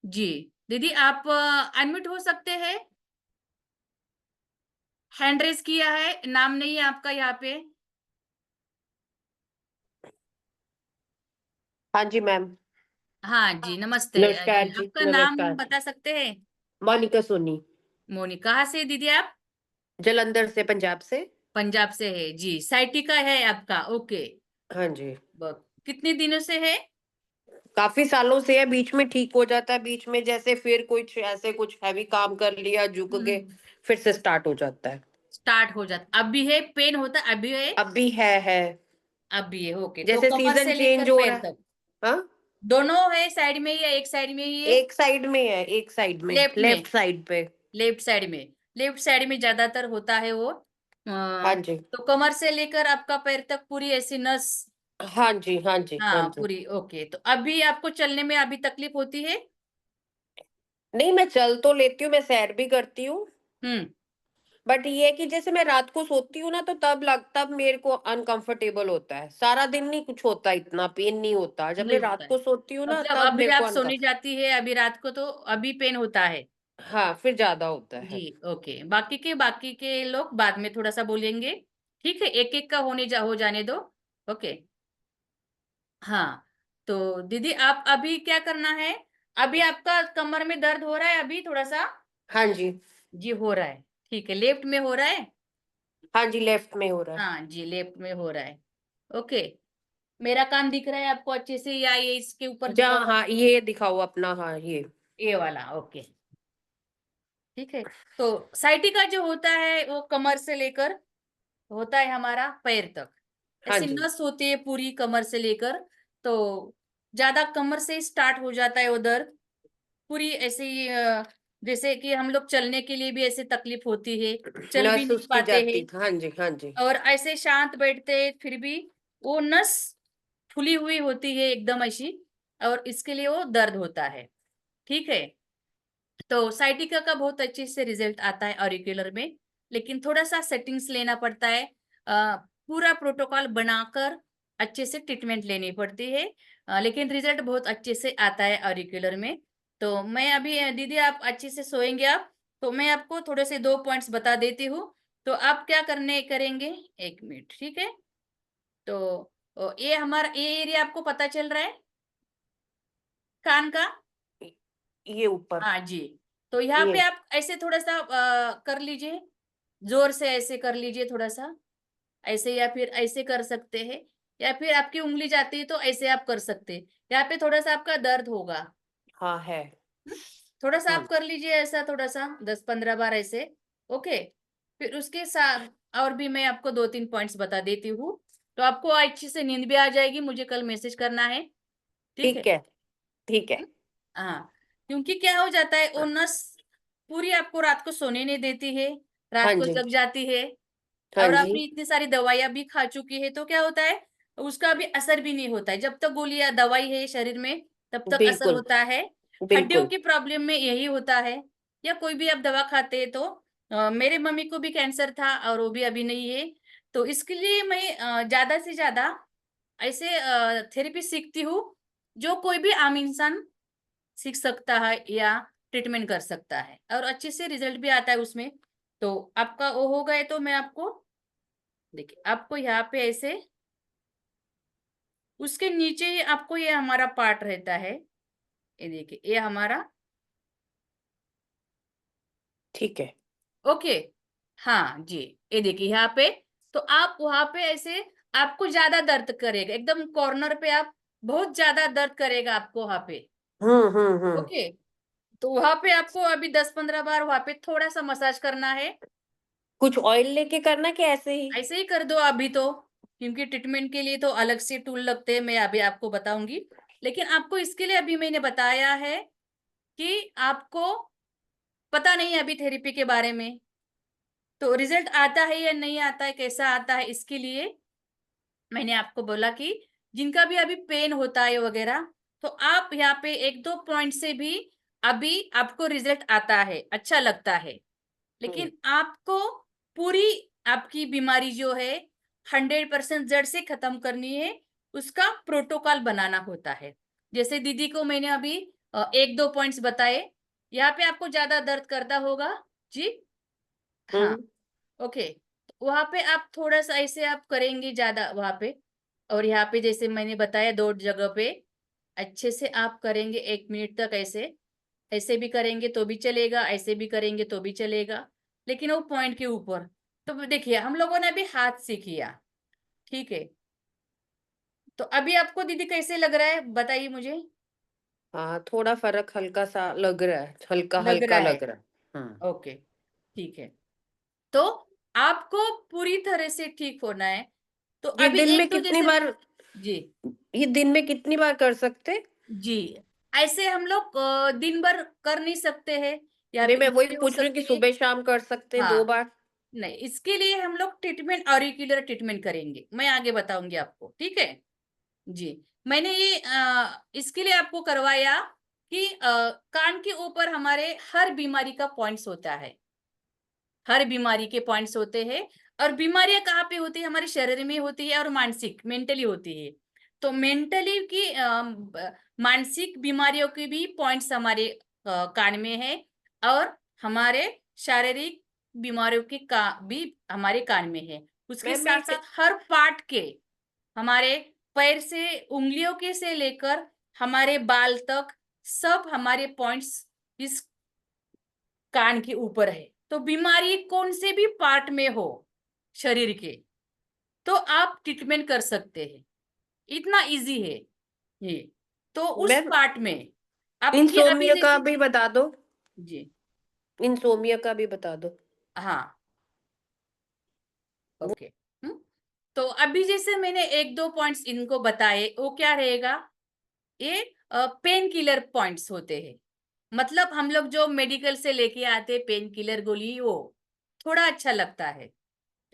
जी। दीदी आप अनम्यूट हो सकते हैं, हैंड रेज किया है, नाम नहीं है आपका यहाँ पे। हाँ जी मैम। हाँ जी, नमस्ते जी, नमस्कार जी, आपका नाम नमस्कार। बता सकते हैं? मोनिका सोनी। मोनी, कहाँ से दीदी आप? जलंधर से, पंजाब से। पंजाब से है जी। साइटिका है आपका, ओके। हाँ जी। कितने दिनों से है? काफी सालों से है, बीच में ठीक हो जाता है, बीच में जैसे फिर कुछ ऐसे कुछ हैवी काम कर लिया, झुक गए, फिर से स्टार्ट हो जाता है। स्टार्ट हो जाता, अब भी है पेन होता, अभी है? अब भी है। अब भी है, ओके। तो जैसे कमर सीजन से चेंज लेकर हो रहा पैर है। तक हाँ, दोनों है, साइड में ही या एक साइड में ही है? एक साइड में है, एक साइड में, लेफ्ट में, लेफ्ट साइड पे। लेफ्ट साइड में, लेफ्ट साइड में ज्यादातर होता है वो। हाँ जी, तो कमर से लेकर आपका पैर तक पूरी ऐसी नस, हाँ जी, हाँ जी, हाँ हाँ जी। पूरी, ओके। तो अभी आपको चलने में अभी तकलीफ होती है? नहीं, मैं चल तो लेती हूँ, मैं सैर भी करती हूँ। हम्म बट ये है कि जैसे मैं रात को सोती हूँ ना, तो तब मेरे को अनकंफर्टेबल होता है। सारा दिन नहीं कुछ होता, इतना पेन नहीं होता। जब मैं नहीं रात होता है, को सोती हूँ ना, मतलब तब अभी मेरे को आप सोने अनकंफर्ट। जाती है अभी रात को, तो अभी पेन होता है? हाँ, फिर ज्यादा होता जी, है। ओके। बाकी के लोग बाद में थोड़ा सा बोलेंगे, ठीक है? एक एक का हो जाने दो, ओके। हाँ, तो दीदी आप अभी क्या करना है? अभी आपका कमर में दर्द हो रहा है अभी थोड़ा सा? हाँ जी, जी हो रहा है, ठीक है। लेफ्ट में हो रहा है? हाँ जी, लेफ्ट में हो रहा है। हाँ जी, लेफ्ट में हो रहा है, ओके। मेरा कान दिख रहा है आपको अच्छे से, या ये इसके ऊपर जहाँ, दिखाओ? हाँ ये दिखाओ अपना, हाँ ये। ये वाला, ओके ठीक है। तो साइटिका जो होता है वो कमर से लेकर होता है हमारा पैर तक, हाँ ऐसी जी, नस होती है पूरी कमर से लेकर। तो ज्यादा कमर से स्टार्ट हो जाता है वो दर्द, पूरी ऐसे ही जैसे कि हम लोग चलने के लिए भी ऐसे तकलीफ होती है, चल भी नस नहीं उसकी पाते हैं, जाती, हाँ जी, हाँ जी। और ऐसे शांत बैठते हैं, फिर भी वो नस फुली हुई होती है एकदम ऐसी, और इसके लिए वो दर्द होता है, ठीक है। तो साइटिका का बहुत अच्छे से रिजल्ट आता है ऑरिकुलर में, लेकिन थोड़ा सा सेटिंग्स लेना पड़ता है, पूरा प्रोटोकॉल बनाकर अच्छे से ट्रीटमेंट लेनी पड़ती है, लेकिन रिजल्ट बहुत अच्छे से आता है ऑरिकुलर में। तो मैं अभी दीदी आप अच्छे से सोएंगे आप, तो मैं आपको थोड़े से 2 पॉइंट्स बता देती हूँ। तो आप क्या करने करेंगे, 1 मिनट, ठीक है? तो ये हमारा ये एरिया आपको पता चल रहा है कान का? ये ऊपर, हाँ जी। तो यहाँ ये। पे आप ऐसे थोड़ा सा कर लीजिए, जोर से ऐसे कर लीजिए थोड़ा सा, ऐसे या फिर ऐसे कर सकते हैं। या फिर आपकी उंगली जाती है तो ऐसे आप कर सकते हैं। यहाँ पे थोड़ा सा आपका दर्द होगा। हाँ है। हम्म? थोड़ा सा आप हम्म। कर लीजिए ऐसा, थोड़ा सा 10-15 बार ऐसे। ओके। फिर उसके साथ और भी मैं आपको 2-3 पॉइंट्स बता देती हूँ, तो आपको अच्छी से नींद भी आ जाएगी। मुझे कल मैसेज करना है, ठीक है? ठीक है। ठीक है। हाँ, क्योंकि क्या हो जाता है, वो नस पूरी आपको रात को सोने नहीं देती है, हाँ रात को जी। जग जाती है। हाँ और जी। आपने इतनी सारी दवाइयां भी खा चुकी है, तो क्या होता है, उसका भी असर भी नहीं होता है। जब तक गोलियां दवाई है शरीर में, तब तक असर बिल्कुल। होता है। हड्डियों बिल्कुल। की प्रॉब्लम में यही होता है। या कोई भी आप दवा खाते हैं तो मेरे मम्मी को भी कैंसर था और वो भी अभी नहीं है। तो इसके लिए मैं ज्यादा से ज्यादा ऐसे थेरेपी सीखती हूँ, जो कोई भी आम इंसान सीख सकता है या ट्रीटमेंट कर सकता है, और अच्छे से रिजल्ट भी आता है उसमें। तो आपका वो हो गए तो मैं आपको, देखिए आपको यहाँ पे ऐसे, उसके नीचे ही आपको ये हमारा पार्ट रहता है। ये देखिए, ये हमारा, ठीक है। ओके। हाँ जी, ये देखिए यहाँ पे। तो आप वहां पे ऐसे, आपको ज्यादा दर्द करेगा एकदम कॉर्नर पे, आप बहुत ज्यादा दर्द करेगा आपको वहां पे। हम्म। ओके। तो वहां पे आपको अभी 10-15 बार वहां पे थोड़ा सा मसाज करना है। कुछ ऑयल लेके करना कि ऐसे ही? ऐसे ही कर दो अभी तो, क्योंकि ट्रीटमेंट के लिए तो अलग से टूल लगते हैं, मैं अभी आपको बताऊंगी। लेकिन आपको इसके लिए अभी मैंने बताया है कि आपको पता नहीं है अभी थेरेपी के बारे में, तो रिजल्ट आता है या नहीं आता है, कैसा आता है, इसके लिए मैंने आपको बोला कि जिनका भी अभी पेन होता है वगैरह, तो आप यहाँ पे 1-2 पॉइंट से भी अभी आपको रिजल्ट आता है, अच्छा लगता है। हम्म। लेकिन आपको पूरी आपकी बीमारी जो है 100% जड़ से खत्म करनी है, उसका प्रोटोकॉल बनाना होता है। जैसे दीदी को मैंने अभी 1-2 पॉइंट्स बताए। यहाँ पे आपको ज्यादा दर्द करता होगा जी। हाँ, हम्म। ओके। वहां पे आप थोड़ा सा ऐसे आप करेंगे ज्यादा वहां पे, और यहाँ पे जैसे मैंने बताया 2 जगह पे अच्छे से आप करेंगे 1 मिनट तक ऐसे। ऐसे भी करेंगे तो भी चलेगा, ऐसे भी करेंगे तो भी चलेगा, लेकिन वो पॉइंट के ऊपर। तो देखिए हम लोगों ने अभी हाथ से किया, ठीक है? तो अभी आपको दीदी कैसे लग रहा है, बताइए मुझे। हाँ, थोड़ा फर्क हल्का सा लग रहा है, हल्का लग हल्का रहा है, लग रहा है। हम्म। ओके, ठीक है। तो आपको पूरी तरह से ठीक होना है। तो ये अभी दिन में एक तो कितनी जैसे मैं, बार जी ये दिन में कितनी बार कर सकते? जी, ऐसे हम लोग दिन भर कर नहीं सकते हैं, या नहीं, फिर मैं वही इतनी हो पूछ रही हूँ कि सकती है। सुबह शाम कर सकते हैं हाँ, 2 बार? नहीं, इसके लिए हम लोग ट्रीटमेंट, ऑरिकुलर ट्रीटमेंट करेंगे, मैं आगे बताऊंगी आपको, ठीक है? जी, मैंने ये इसके लिए आपको करवाया कि कान के ऊपर हमारे हर बीमारी का पॉइंट्स होता है, हर बीमारी के पॉइंट्स होते हैं। और बीमारियां कहाँ पे होती है, हमारे शरीर में होती है, और मानसिक मेंटली होती है। तो मेंटली की मानसिक बीमारियों के भी पॉइंट्स हमारे कान में है, और हमारे शारीरिक बीमारियों के का भी हमारे कान में है। उसके मैम मैं साथ साथ हर पार्ट के, हमारे पैर से, उंगलियों के से लेकर हमारे बाल तक, सब हमारे पॉइंट्स इस कान के ऊपर है। तो बीमारी कौन से भी पार्ट में हो शरीर के, तो आप ट्रीटमेंट कर सकते हैं, इतना इजी है ये। तो उस मैम पार्ट में आपकी अभी इंसोमिया का जैसे, भी बता दो। जी इंसोमिया का भी बता दो। हाँ, ओके। तो अभी जैसे मैंने 1-2 पॉइंट्स इनको बताए, वो क्या रहेगा, ये पेन किलर पॉइंट्स होते हैं। मतलब हम लोग जो मेडिकल से लेके आते पेन किलर गोली, वो थोड़ा अच्छा लगता है।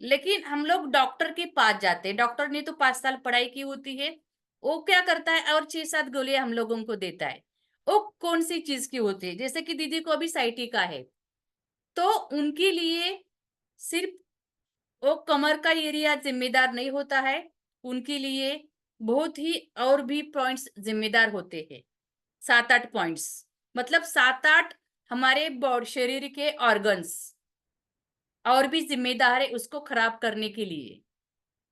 लेकिन हम लोग डॉक्टर के पास जाते हैं, डॉक्टर ने तो 5 साल पढ़ाई की होती है। वो क्या करता है, और 6-7 गोलियां हम लोगों को देता है। वो कौन सी चीज की होती है, जैसे कि दीदी को अभी साइटिका है, तो उनके लिए सिर्फ वो कमर का एरिया जिम्मेदार नहीं होता है, उनके लिए बहुत ही और भी पॉइंट्स जिम्मेदार होते हैं। 7-8 पॉइंट्स, मतलब 7-8 हमारे बॉडी शरीर के ऑर्गन्स और भी जिम्मेदार है उसको खराब करने के लिए।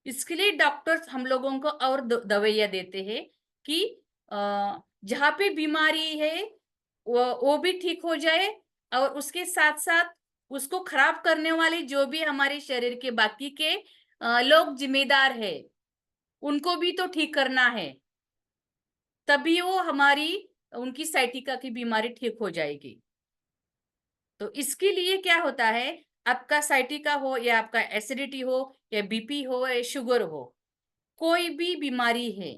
इसके लिए डॉक्टर्स हम लोगों को और दवाइयाँ देते हैं कि जहाँ पे बीमारी है वो भी ठीक हो जाए, और उसके साथ साथ उसको खराब करने वाले जो भी हमारे शरीर के बाकी के लोग जिम्मेदार है, उनको भी तो ठीक करना है, तभी वो हमारी उनकी साइटिका की बीमारी ठीक हो जाएगी। तो इसके लिए क्या होता है, आपका साइटिका हो या आपका एसिडिटी हो या बीपी हो या शुगर हो, कोई भी बीमारी है,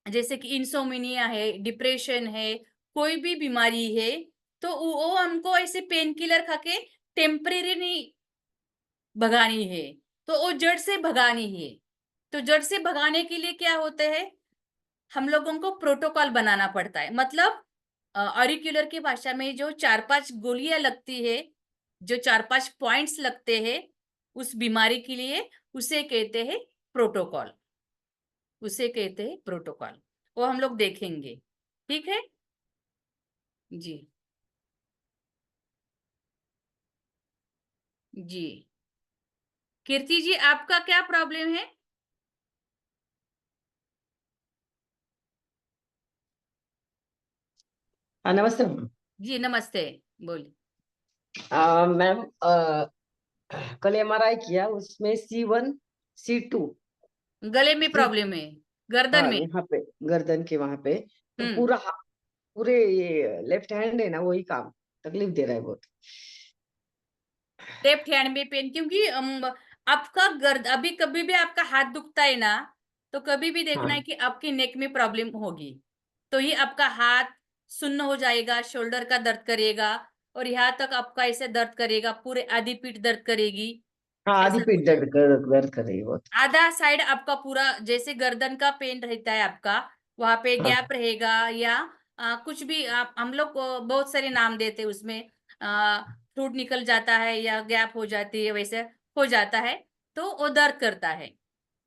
जैसे कि इंसोमिनिया है, डिप्रेशन है, कोई भी बीमारी है, तो वो हमको ऐसे पेन किलर खा के टेम्परेरी नहीं भगानी है, तो वो जड़ से भगानी है। तो जड़ से भगाने के लिए क्या होते हैं, हम लोगों को प्रोटोकॉल बनाना पड़ता है। मतलब ऑरिक्यूलर की भाषा में जो 4-5 गोलियां लगती है, जो 4-5 पॉइंट्स लगते हैं उस बीमारी के लिए, उसे कहते हैं प्रोटोकॉल। उसे कहते हैं प्रोटोकॉल। वो हम लोग देखेंगे, ठीक है जी। जी कीर्ति जी, आपका क्या प्रॉब्लम है? हाँ, नमस्ते मैम। जी नमस्ते, बोलिए। मैम, कल एमआरआई किया, उसमें C1 C2। गले में सी प्रॉब्लम है? गर्दन हाँ, में? यहाँ पे गर्दन के वहां पे। तो हम्म। पूरे ये लेफ्ट हैंड है ना, वही काम तकलीफ दे रहा है बहुत। लेफ्ट हैंड में पेन, क्योंकि आपका गर्द अभी कभी भी आपका हाथ दुखता है ना, तो कभी भी देखना है हाँ, कि आपकी नेक में प्रॉब्लम होगी। तो ये आपका हाथ सुन्न हो जाएगा, शोल्डर का दर्द करेगा, और यहाँ तक आपका ऐसे दर्द करेगा, पूरे आधी पीठ दर्द करेगी, हाँ, आधी ऐसा हो पीठ जाएगा। दर्द कर रही है बहुत। आधा साइड आपका पूरा, जैसे गर्दन का पेन रहता है आपका, वहां पे हाँ, गैप रहेगा, या कुछ भी आप, हम लोग को बहुत सारे नाम देते हैं उसमें, फ्लूड निकल जाता है या गैप हो जाती है, वैसे हो जाता है, तो वो दर्द करता है।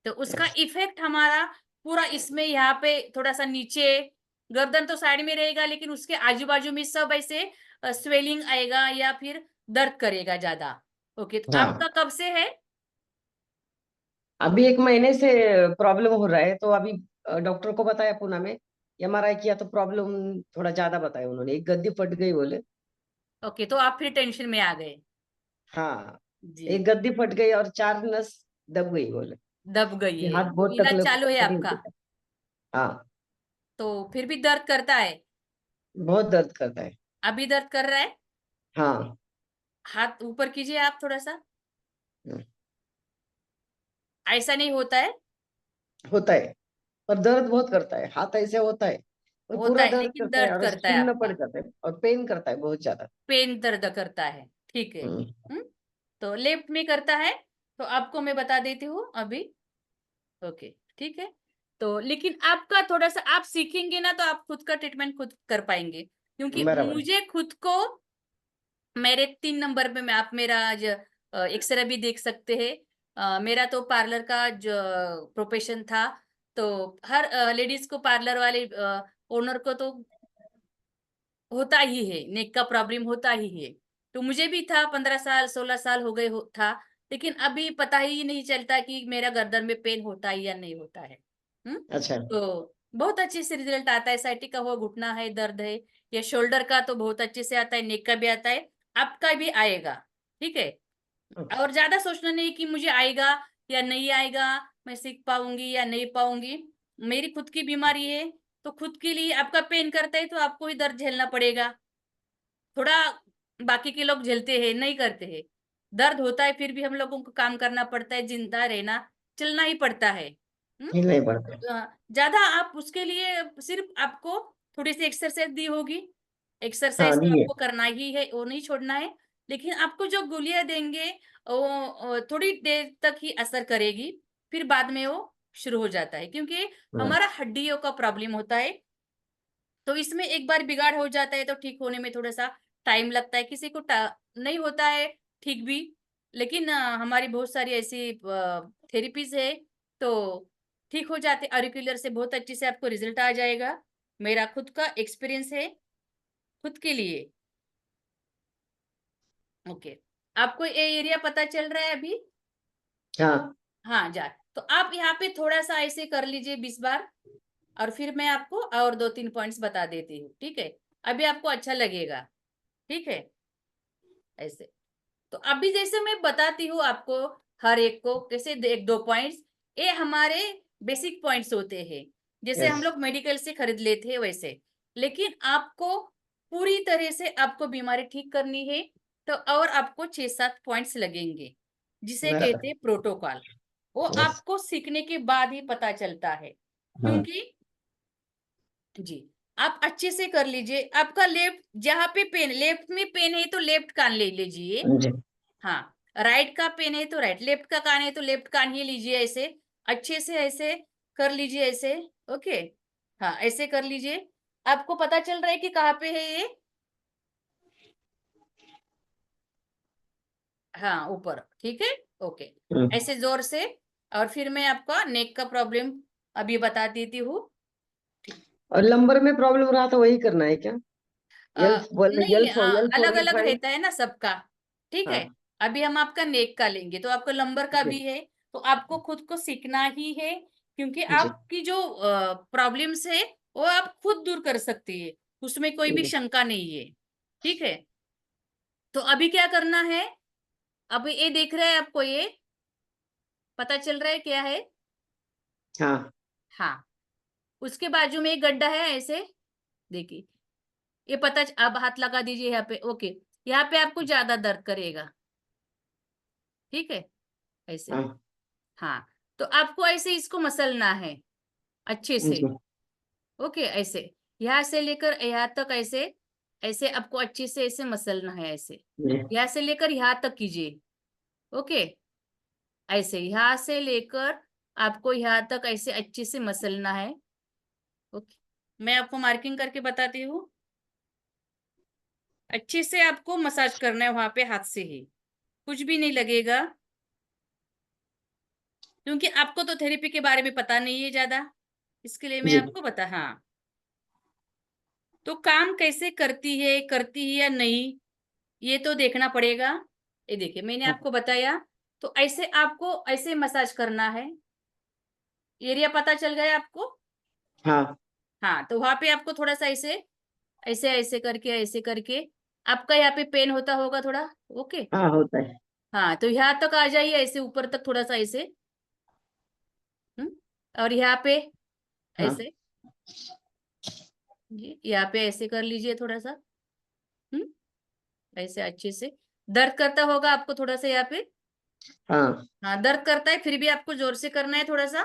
तो उसका इफेक्ट हमारा पूरा इसमें, यहाँ पे थोड़ा सा नीचे, गर्दन तो साइड में रहेगा, लेकिन उसके आजू बाजू में सब ऐसे स्वेलिंग आएगा या फिर दर्द करेगा ज्यादा। ओके, तो हाँ। आपका कब से है? अभी 1 महीने से प्रॉब्लम हो रहा है, तो अभी डॉक्टर को बताया पुणे में, एमआरआई किया तो प्रॉब्लम थोड़ा ज्यादा बताया उन्होंने, एक गद्दी फट गई बोले। ओके, तो आप फिर टेंशन में आ गए? हाँ, जी। एक गद्दी फट गई और 4 नस दब गई बोले। दब गई ये है हाथ तो बहुत इलाज तकलीफ चालू है तकलीफ आपका? देता है। हाँ, तो फिर भी दर्द करता है? बहुत दर्द करता है। अभी दर्द कर रहा है? हाँ। हाथ ऊपर कीजिए आप थोड़ा सा। हम्म, ऐसा नहीं होता है? होता है, पर दर्द बहुत करता है, हाथ ऐसे होता है और होता पूरा है, दर्द लेकिन करता है दर्द और ऐसे करता है सुन्न पड़ आपका। जाता है और पेन करता है बहुत ज्यादा। पेन दर्द करता है, ठीक है। हम्म, हम्म। तो लेफ्ट में करता है, तो आपको मैं बता देती हूँ अभी। ओके, ठीक है। तो लेकिन आपका थोड़ा सा आप सीखेंगे ना, तो आप खुद का ट्रीटमेंट खुद कर पाएंगे, क्योंकि बराबर। मुझे खुद को, मेरे 3 नंबर पे, मैं आप मेरा एक्सरे भी देख सकते हैं। मेरा तो पार्लर का जो प्रोफेशन था, तो हर लेडीज को, पार्लर वाले ओनर को तो होता ही है, नेक का प्रॉब्लम होता ही है। तो मुझे भी था, 15 साल 16 साल हो गए था, लेकिन अभी पता ही नहीं चलता कि मेरा गर्दन में पेन होता है या नहीं होता है। हम्म। अच्छा। तो बहुत अच्छे से रिजल्ट आता है, साइटिका हुआ घुटना है दर्द है, या शोल्डर का तो बहुत अच्छे से आता है, नेक का भी आता है, आपका भी आएगा, ठीक है। अच्छा। और ज्यादा सोचना नहीं कि मुझे आएगा या नहीं आएगा, मैं सीख पाऊंगी या नहीं पाऊंगी। मेरी खुद की बीमारी है, तो खुद के लिए आपका पेन करता है तो आपको ही दर्द झेलना पड़ेगा। थोड़ा बाकी के लोग झेलते हैं, नहीं करते हैं, दर्द होता है फिर भी हम लोगों को काम करना पड़ता है, जिंदा रहना, चलना ही पड़ता है। हम्म। हिल नहीं पड़ता है। ज्यादा आप उसके लिए, सिर्फ आपको थोड़ी सी एक्सरसाइज दी होगी, हाँ, एक्सरसाइज तो दिए। आपको करना ही है, वो नहीं छोड़ना है। लेकिन आपको जो गोलियां देंगे, वो थोड़ी देर तक ही असर करेगी, फिर बाद में वो शुरू हो जाता है, क्योंकि हाँ, हमारा हड्डियों का प्रॉब्लम होता है। तो इसमें एक बार बिगाड़ हो जाता है तो ठीक होने में थोड़ा सा टाइम लगता है, किसी को नहीं होता है ठीक भी। लेकिन हमारी बहुत सारी ऐसी थेरेपीज है, तो ठीक हो जाते, ऑरिकुलर से बहुत अच्छे से आपको रिजल्ट आ जाएगा। मेरा खुद का एक्सपीरियंस है, खुद के लिए। ओके, आपको ये एरिया पता चल रहा है अभी? हाँ। हाँ जा, तो आप यहाँ पे थोड़ा सा ऐसे कर लीजिए 20 बार, और फिर मैं आपको और 2-3 पॉइंट्स बता देती हूँ, ठीक है। अभी आपको अच्छा लगेगा, ठीक है, ऐसे। तो अभी जैसे मैं बताती हूँ आपको, हर एक को कैसे, 1-2 पॉइंट्स, ये हमारे बेसिक पॉइंट्स होते हैं, जैसे हम यस लोग मेडिकल से खरीद लेते हैं वैसे। लेकिन आपको पूरी तरह से आपको बीमारी ठीक करनी है तो और आपको 6-7 पॉइंट्स लगेंगे, जिसे कहते हैं प्रोटोकॉल। वो यस आपको सीखने के बाद ही पता चलता है, हाँ क्योंकि जी आप अच्छे से कर लीजिए। आपका लेफ्ट, जहाँ पे पेन, लेफ्ट में पेन है तो लेफ्ट कान ले लीजिए। जी हाँ, राइट का पेन है तो राइट, लेफ्ट का कान है तो लेफ्ट कान ही लीजिए। ऐसे अच्छे से ऐसे कर लीजिए, ऐसे। ओके, हाँ ऐसे कर लीजिए। आपको पता चल रहा है कि कहाँ पे है ये? हाँ, ऊपर, ठीक है। ओके, हम्म। ऐसे जोर से। और फिर मैं आपका नेक का प्रॉब्लम अभी बता देती हूँ। ठीक। और लंबर में प्रॉब्लम रहा था वही करना है क्या? एल बोल नहीं, एल अलग अलग 45। रहता है ना सबका। ठीक है, हाँ अभी हम आपका नेक का लेंगे तो आपका लंबर का जी भी है। तो आपको खुद को सीखना ही है, क्योंकि जी आपकी जो प्रॉब्लम्स है वो आप खुद दूर कर सकती है, उसमें कोई भी जी शंका नहीं है। ठीक है, तो अभी क्या करना है? अब ये देख रहे हैं आपको, ये पता चल रहा है क्या है? हाँ हाँ, उसके बाजू में एक गड्ढा है, ऐसे देखिए। ये पता अब हाथ लगा दीजिए यहाँ पे। ओके, यहाँ पे आपको ज्यादा दर्द करेगा। ठीक है, ऐसे। हाँ हाँ, तो आपको ऐसे इसको मसलना है अच्छे से। जी ओके, ऐसे यहाँ से लेकर यहाँ तक, ऐसे ऐसे आपको अच्छे से ऐसे मसलना है, ऐसे जी यहाँ से लेकर यहाँ तक कीजिए। ओके, ऐसे यहाँ से लेकर आपको यहाँ तक ऐसे अच्छे से मसलना है। ओके, मैं आपको मार्किंग करके बताती हूँ। अच्छे से आपको मसाज करना है वहां पे, हाथ से ही, कुछ भी नहीं लगेगा, क्योंकि आपको तो थेरेपी के बारे में पता नहीं है ज्यादा, इसके लिए मैं जी आपको बता। हाँ, तो काम कैसे करती है या नहीं, ये तो देखना पड़ेगा। ये देखिए, मैंने हाँ आपको बताया। तो ऐसे आपको ऐसे मसाज करना है। एरिया पता चल गया आपको? हाँ हाँ, तो वहां पे आपको थोड़ा सा ऐसे ऐसे ऐसे करके आपका यहाँ पे पेन होता होगा थोड़ा। ओके, हाँ होता है हाँ, तो यहाँ तक आ जाइए, ऐसे ऊपर तक थोड़ा सा ऐसे। हम्म, और यहाँ पे हाँ ऐसे, जी यहाँ पे ऐसे कर लीजिए थोड़ा सा। हम्म, ऐसे अच्छे से। दर्द करता होगा आपको थोड़ा सा यहाँ पे? हाँ हाँ, दर्द करता है, फिर भी आपको जोर से करना है थोड़ा सा।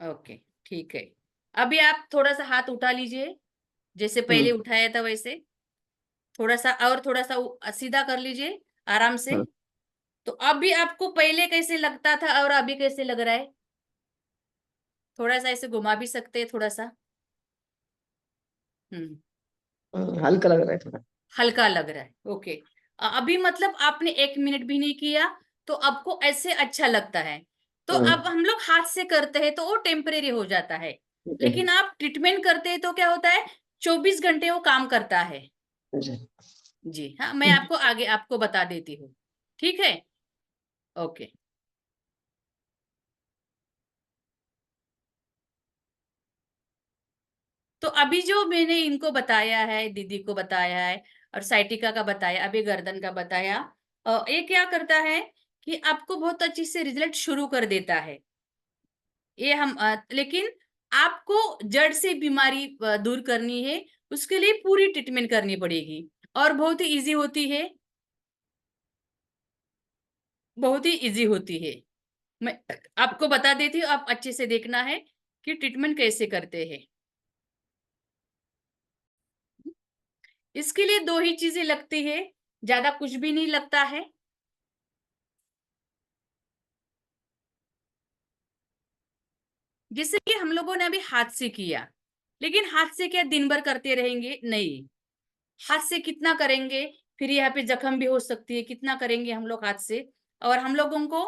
ओके, ठीक है। अभी आप थोड़ा सा हाथ उठा लीजिए, जैसे पहले हम्म उठाया था वैसे। थोड़ा सा और थोड़ा सा सीधा कर लीजिए, आराम से। हाँ तो अभी आपको पहले कैसे लगता था और अभी कैसे लग रहा है? थोड़ा सा ऐसे घुमा भी सकते हैं थोड़ा सा। हम्म, हल्का लग रहा है थोड़ा हल्का लग रहा है। ओके, अभी मतलब आपने 1 मिनट भी नहीं किया तो आपको ऐसे अच्छा लगता है। तो अब हम लोग हाथ से करते हैं तो वो टेम्परेरी हो जाता है, जी लेकिन आप ट्रीटमेंट करते हैं तो क्या होता है, 24 घंटे वो काम करता है। जी जी हाँ, मैं आपको आगे आपको बता देती हूँ। ठीक है, ओके। तो अभी जो मैंने इनको बताया है, दीदी को बताया है और साइटिका का बताया, अभी गर्दन का बताया, ये क्या करता है कि आपको बहुत अच्छी से रिजल्ट शुरू कर देता है। ये हम लेकिन आपको जड़ से बीमारी दूर करनी है, उसके लिए पूरी ट्रीटमेंट करनी पड़ेगी, और बहुत ही इजी होती है, बहुत ही इजी होती है। मैं आपको बता देती हूँ, आप अच्छे से देखना है कि ट्रीटमेंट कैसे करते हैं। इसके लिए दो ही चीजें लगती है, ज्यादा कुछ भी नहीं लगता है। जैसे कि हम लोगों ने अभी हाथ से किया, लेकिन हाथ से क्या दिन भर करते रहेंगे? नहीं, हाथ से कितना करेंगे, फिर यहाँ पे जख्म भी हो सकती है, कितना करेंगे हम लोग हाथ से। और हम लोगों को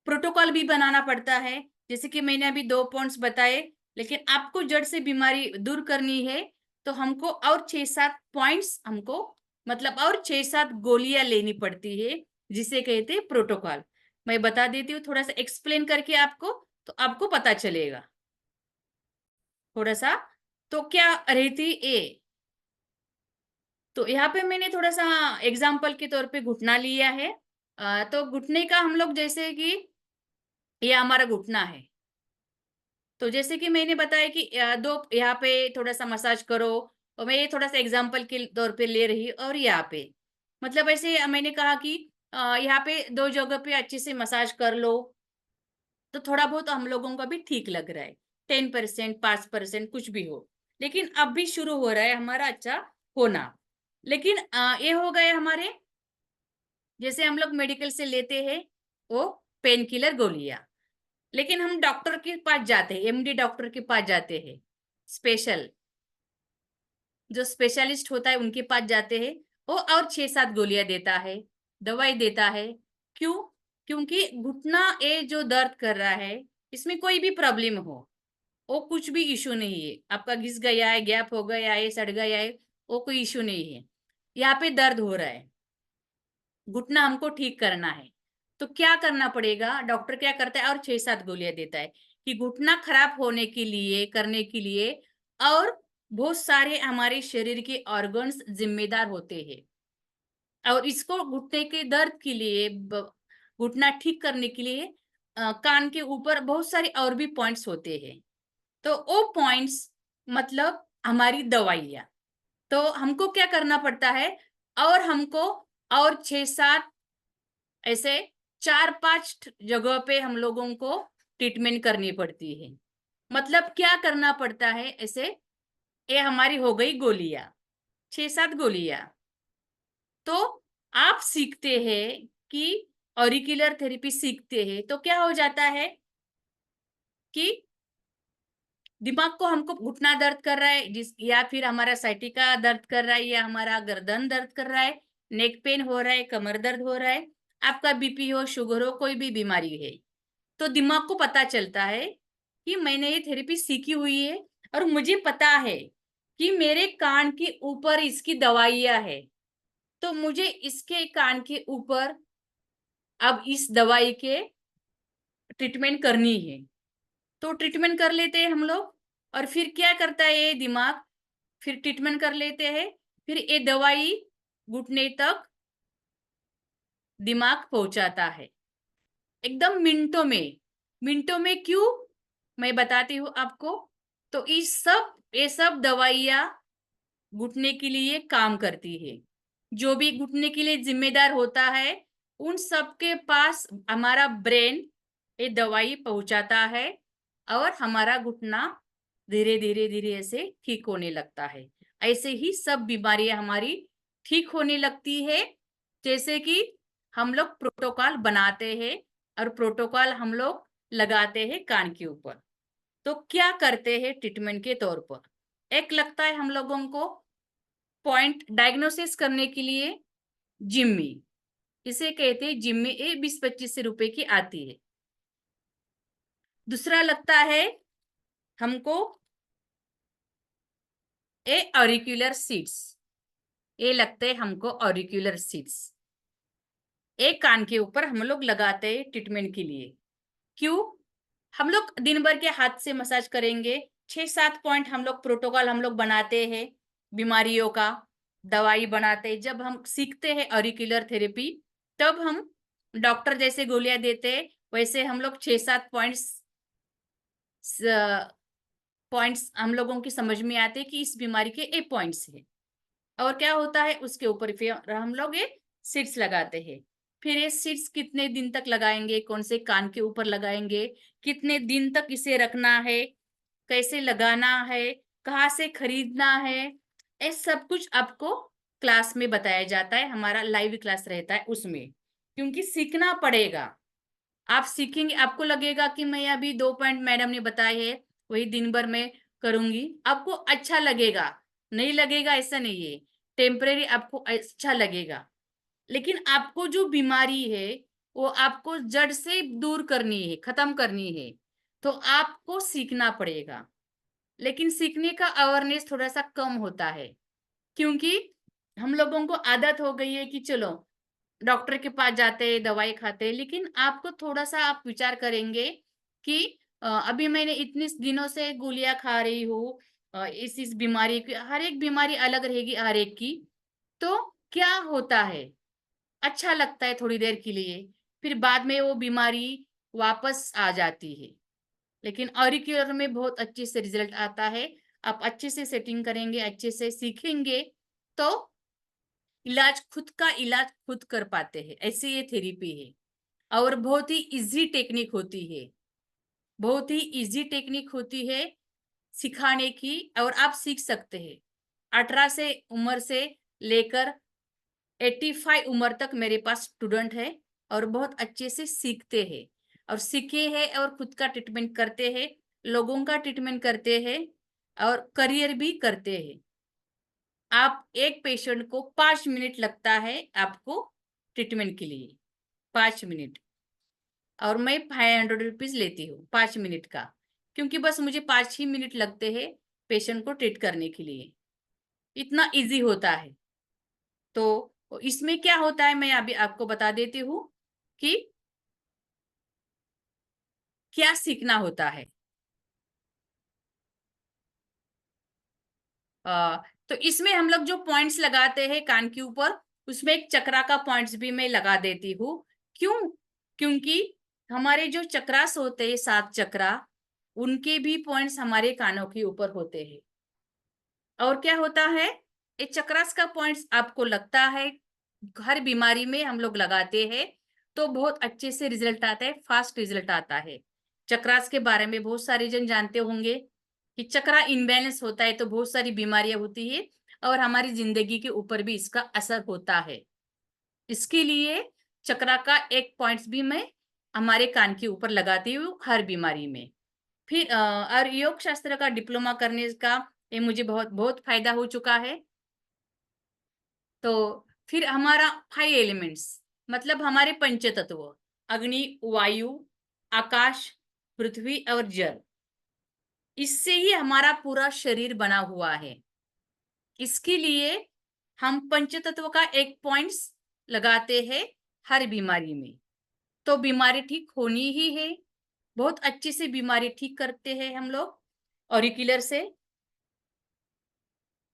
प्रोटोकॉल भी बनाना पड़ता है, जैसे कि मैंने अभी 2 पॉइंट्स बताए। लेकिन आपको जड़ से बीमारी दूर करनी है तो हमको और 6-7 पॉइंट्स, हमको मतलब और 6-7 गोलियां लेनी पड़ती है, जिसे कहते हैं प्रोटोकॉल। मैं बता देती हूँ थोड़ा सा एक्सप्लेन करके आपको, तो आपको पता चलेगा थोड़ा सा। तो क्या रहती ए, तो यहाँ पे मैंने थोड़ा सा एग्जाम्पल के तौर पे घुटना लिया है। तो घुटने का हम लोग जैसे कि ये हमारा घुटना है, तो जैसे कि मैंने बताया कि दो यहाँ पे थोड़ा सा मसाज करो, और मैं ये थोड़ा सा एग्जांपल के तौर पे ले रही और यहाँ पे मतलब ऐसे मैंने कहा कि यहाँ पे दो जगह पे अच्छे से मसाज कर लो, तो थोड़ा बहुत हम लोगों का भी ठीक लग रहा है। 10%, 5% कुछ भी हो, लेकिन अब भी शुरू हो रहा है हमारा अच्छा होना। लेकिन ये हो गए हमारे, जैसे हम लोग मेडिकल से लेते हैं वो पेन किलर गोलियां, लेकिन हम डॉक्टर के पास जाते हैं, एमडी डॉक्टर के पास जाते हैं, स्पेशल जो स्पेशलिस्ट होता है उनके पास जाते हैं, वो और 6-7 गोलियां देता है, दवाई देता है। क्यों? क्योंकि घुटना ये जो दर्द कर रहा है, इसमें कोई भी प्रॉब्लम हो, वो कुछ भी इशू नहीं है, आपका घिस गया है, गैप हो गया है, सड़ गया है, वो कोई इशू नहीं है। यहाँ पे दर्द हो रहा है, घुटना हमको ठीक करना है, तो क्या करना पड़ेगा? डॉक्टर क्या करता है और 6-7 गोलियां देता है कि घुटना खराब होने के लिए, करने के लिए, और बहुत सारे हमारे शरीर के ऑर्गन्स जिम्मेदार होते हैं, और इसको घुटने के दर्द के लिए, घुटना ठीक करने के लिए कान के ऊपर बहुत सारे और भी पॉइंट्स होते हैं। तो वो पॉइंट्स मतलब हमारी दवाइयाँ। तो हमको क्या करना पड़ता है, और हमको और 6-7 ऐसे 4-5 जगह पे हम लोगों को ट्रीटमेंट करनी पड़ती है। मतलब क्या करना पड़ता है ऐसे, ये हमारी हो गई गोलियां, 6-7 गोलियां। तो आप सीखते हैं कि ऑरिकुलर थेरेपी सीखते हैं, तो क्या हो जाता है कि दिमाग को, हमको घुटना दर्द कर रहा है जिस, या फिर हमारा साइटिका दर्द कर रहा है, या हमारा गर्दन दर्द कर रहा है, नेक पेन हो रहा है, कमर दर्द हो रहा है, आपका बीपी हो, शुगर हो, कोई भी बीमारी है, तो दिमाग को पता चलता है कि मैंने ये थेरेपी सीखी हुई है, और मुझे पता है कि मेरे कान के ऊपर इसकी दवाइयां है, तो मुझे इसके कान के ऊपर अब इस दवाई के ट्रीटमेंट करनी है। तो ट्रीटमेंट कर लेते हैं हम लोग, और फिर क्या करता है ये दिमाग, फिर ट्रीटमेंट कर लेते हैं, फिर ये दवाई घुटने तक दिमाग पहुंचाता है, एकदम मिनटों में। मिनटों में क्यों, मैं बताती हूँ आपको। तो ये सब दवाइयाँ घुटने के लिए काम करती है, जो भी घुटने के लिए जिम्मेदार होता है, उन सबके पास हमारा ब्रेन ये दवाई पहुंचाता है, और हमारा घुटना धीरे धीरे धीरे ऐसे ठीक होने लगता है। ऐसे ही सब बीमारियां हमारी ठीक होने लगती है, जैसे कि हम लोग प्रोटोकॉल बनाते हैं, और प्रोटोकॉल हम लोग लगाते हैं कान के ऊपर। तो क्या करते हैं ट्रीटमेंट के तौर पर, एक लगता है हम लोगों को पॉइंट डायग्नोसिस करने के लिए जिम्मी, इसे कहते हैं जिम्मी, ये 20-25 रुपए की आती है। दूसरा लगता है हमको ए ऑरिक्यूलर सीट्स, ये लगते हैं हमको ऑरिक्यूलर सीट्स, एक कान के ऊपर हम लोग लगाते हैं ट्रीटमेंट के लिए। क्यों? हम लोग दिन भर के हाथ से मसाज करेंगे, 6-7 पॉइंट हम लोग प्रोटोकॉल हम लोग बनाते हैं, बीमारियों का दवाई बनाते हैं। जब हम सीखते हैं ऑरिकुलर थेरेपी, तब हम डॉक्टर जैसे गोलियां देते हैं, वैसे हम लोग 6-7 पॉइंट्स हम लोगों की समझ में आते हैं कि इस बीमारी के ए पॉइंट्स है, और क्या होता है उसके ऊपर फिर हम लोग ये सीड्स लगाते हैं। फिर ये सीड्स कितने दिन तक लगाएंगे, कौन से कान के ऊपर लगाएंगे, कितने दिन तक इसे रखना है, कैसे लगाना है, कहाँ से खरीदना है, ये सब कुछ आपको क्लास में बताया जाता है, हमारा लाइव क्लास रहता है उसमें। क्योंकि सीखना पड़ेगा, आप सीखेंगे, आपको लगेगा कि मैं अभी 2 पॉइंट मैडम ने बताए हैं, वही दिन भर मैं करूंगी, आपको अच्छा लगेगा, नहीं लगेगा ऐसा नहीं है, टेम्परेरी आपको अच्छा लगेगा। लेकिन आपको जो बीमारी है वो आपको जड़ से दूर करनी है, खत्म करनी है, तो आपको सीखना पड़ेगा। लेकिन सीखने का अवेयरनेस थोड़ा सा कम होता है, क्योंकि हम लोगों को आदत हो गई है कि चलो डॉक्टर के पास जाते हैं, दवाई खाते हैं। लेकिन आपको थोड़ा सा आप विचार करेंगे कि अभी मैंने इतने दिनों से गोलियां खा रही हूँ, इस बीमारी की, हर एक बीमारी अलग रहेगी हर एक की, तो क्या होता है अच्छा लगता है थोड़ी देर के लिए, फिर बाद में वो बीमारी वापस आ जाती है। लेकिन ऑरिक्यूलर में बहुत अच्छे से रिजल्ट आता है। आप अच्छे से सेटिंग करेंगे, अच्छे से सीखेंगे, तो खुद का इलाज खुद कर पाते हैं, ऐसे ये थेरेपी है। और बहुत ही इजी टेक्निक होती है, बहुत ही इजी टेक्निक होती है सिखाने की, और आप सीख सकते हैं। 18 से उम्र से लेकर 85 उम्र तक मेरे पास स्टूडेंट है, और बहुत अच्छे से सीखते हैं, और सीखे हैं, और खुद का ट्रीटमेंट करते हैं, लोगों का ट्रीटमेंट करते हैं, और करियर भी करते हैं। आप एक पेशेंट को 5 मिनट लगता है आपको ट्रीटमेंट के लिए, 5 मिनट, और मैं 500 रुपीज लेती हूँ 5 मिनट का, क्योंकि बस मुझे 5 ही मिनट लगते हैं पेशेंट को ट्रीट करने के लिए, इतना इजी होता है। तो इसमें क्या होता है, मैं अभी आपको बता देती हूँ कि क्या सीखना होता है। तो इसमें हम लोग जो पॉइंट्स लगाते हैं कान के ऊपर, उसमें एक चक्रा का पॉइंट्स भी मैं लगा देती हूँ। क्यों? क्योंकि हमारे जो चक्रास होते हैं, 7 चक्रा, उनके भी पॉइंट्स हमारे कानों के ऊपर होते हैं। और क्या होता है, ये चक्रास का पॉइंट्स आपको लगता है, हर बीमारी में हम लोग लगाते हैं, तो बहुत अच्छे से रिजल्ट आता है, फास्ट रिजल्ट आता है। चक्रास के बारे में बहुत सारे जन जानते होंगे कि चक्रा इनबैलेंस होता है तो बहुत सारी बीमारियां होती है, और हमारी जिंदगी के ऊपर भी इसका असर होता है। इसके लिए चक्रा का एक पॉइंट्स भी मैं हमारे कान के ऊपर लगाती हूँ हर बीमारी में। फिर और योग शास्त्र का डिप्लोमा करने का ये मुझे बहुत बहुत फायदा हो चुका है। तो फिर हमारा 5 एलिमेंट्स, मतलब हमारे पंच तत्व, अग्नि, वायु, आकाश, पृथ्वी और जल, इससे ही हमारा पूरा शरीर बना हुआ है। इसके लिए हम पंच तत्व का एक पॉइंट्स लगाते हैं हर बीमारी में, तो बीमारी ठीक होनी ही है। बहुत अच्छे से बीमारी ठीक करते हैं हम लोग ऑरिकुलर से।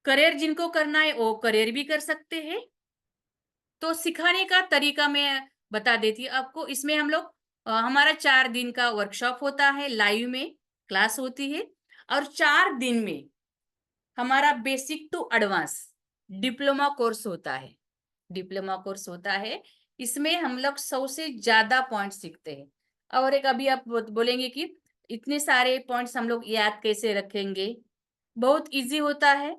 करियर जिनको करना है वो करियर भी कर सकते हैं। तो सिखाने का तरीका मैं बता देती हूँ आपको। इसमें हम लोग हमारा 4 दिन का वर्कशॉप होता है, लाइव में क्लास होती है, और 4 दिन में हमारा basic to advance diploma course होता है। डिप्लोमा कोर्स होता है, इसमें हम लोग 100 से ज्यादा पॉइंट सीखते हैं। और एक अभी आप बोलेंगे कि इतने सारे पॉइंट्स हम लोग याद कैसे रखेंगे? बहुत इजी होता है,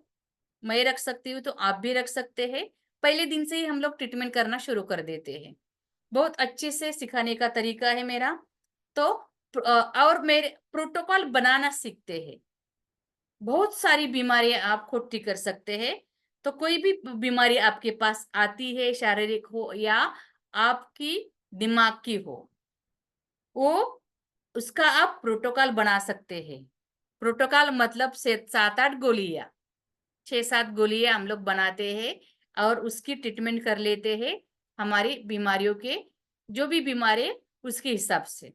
मैं रख सकती हूँ तो आप भी रख सकते हैं। पहले दिन से ही हम लोग ट्रीटमेंट करना शुरू कर देते हैं। बहुत अच्छे से सिखाने का तरीका है मेरा। तो और मेरे प्रोटोकॉल बनाना सीखते हैं। बहुत सारी बीमारियां आप खुद ठीक कर सकते हैं। तो कोई भी बीमारी आपके पास आती है, शारीरिक हो या आपकी दिमाग की हो, वो उसका आप प्रोटोकॉल बना सकते हैं। प्रोटोकॉल मतलब से 7-8 गोलियां, 6-7 गोलियां हम लोग बनाते हैं, और उसकी ट्रीटमेंट कर लेते हैं हमारी बीमारियों के, जो भी बीमारी उसके हिसाब से।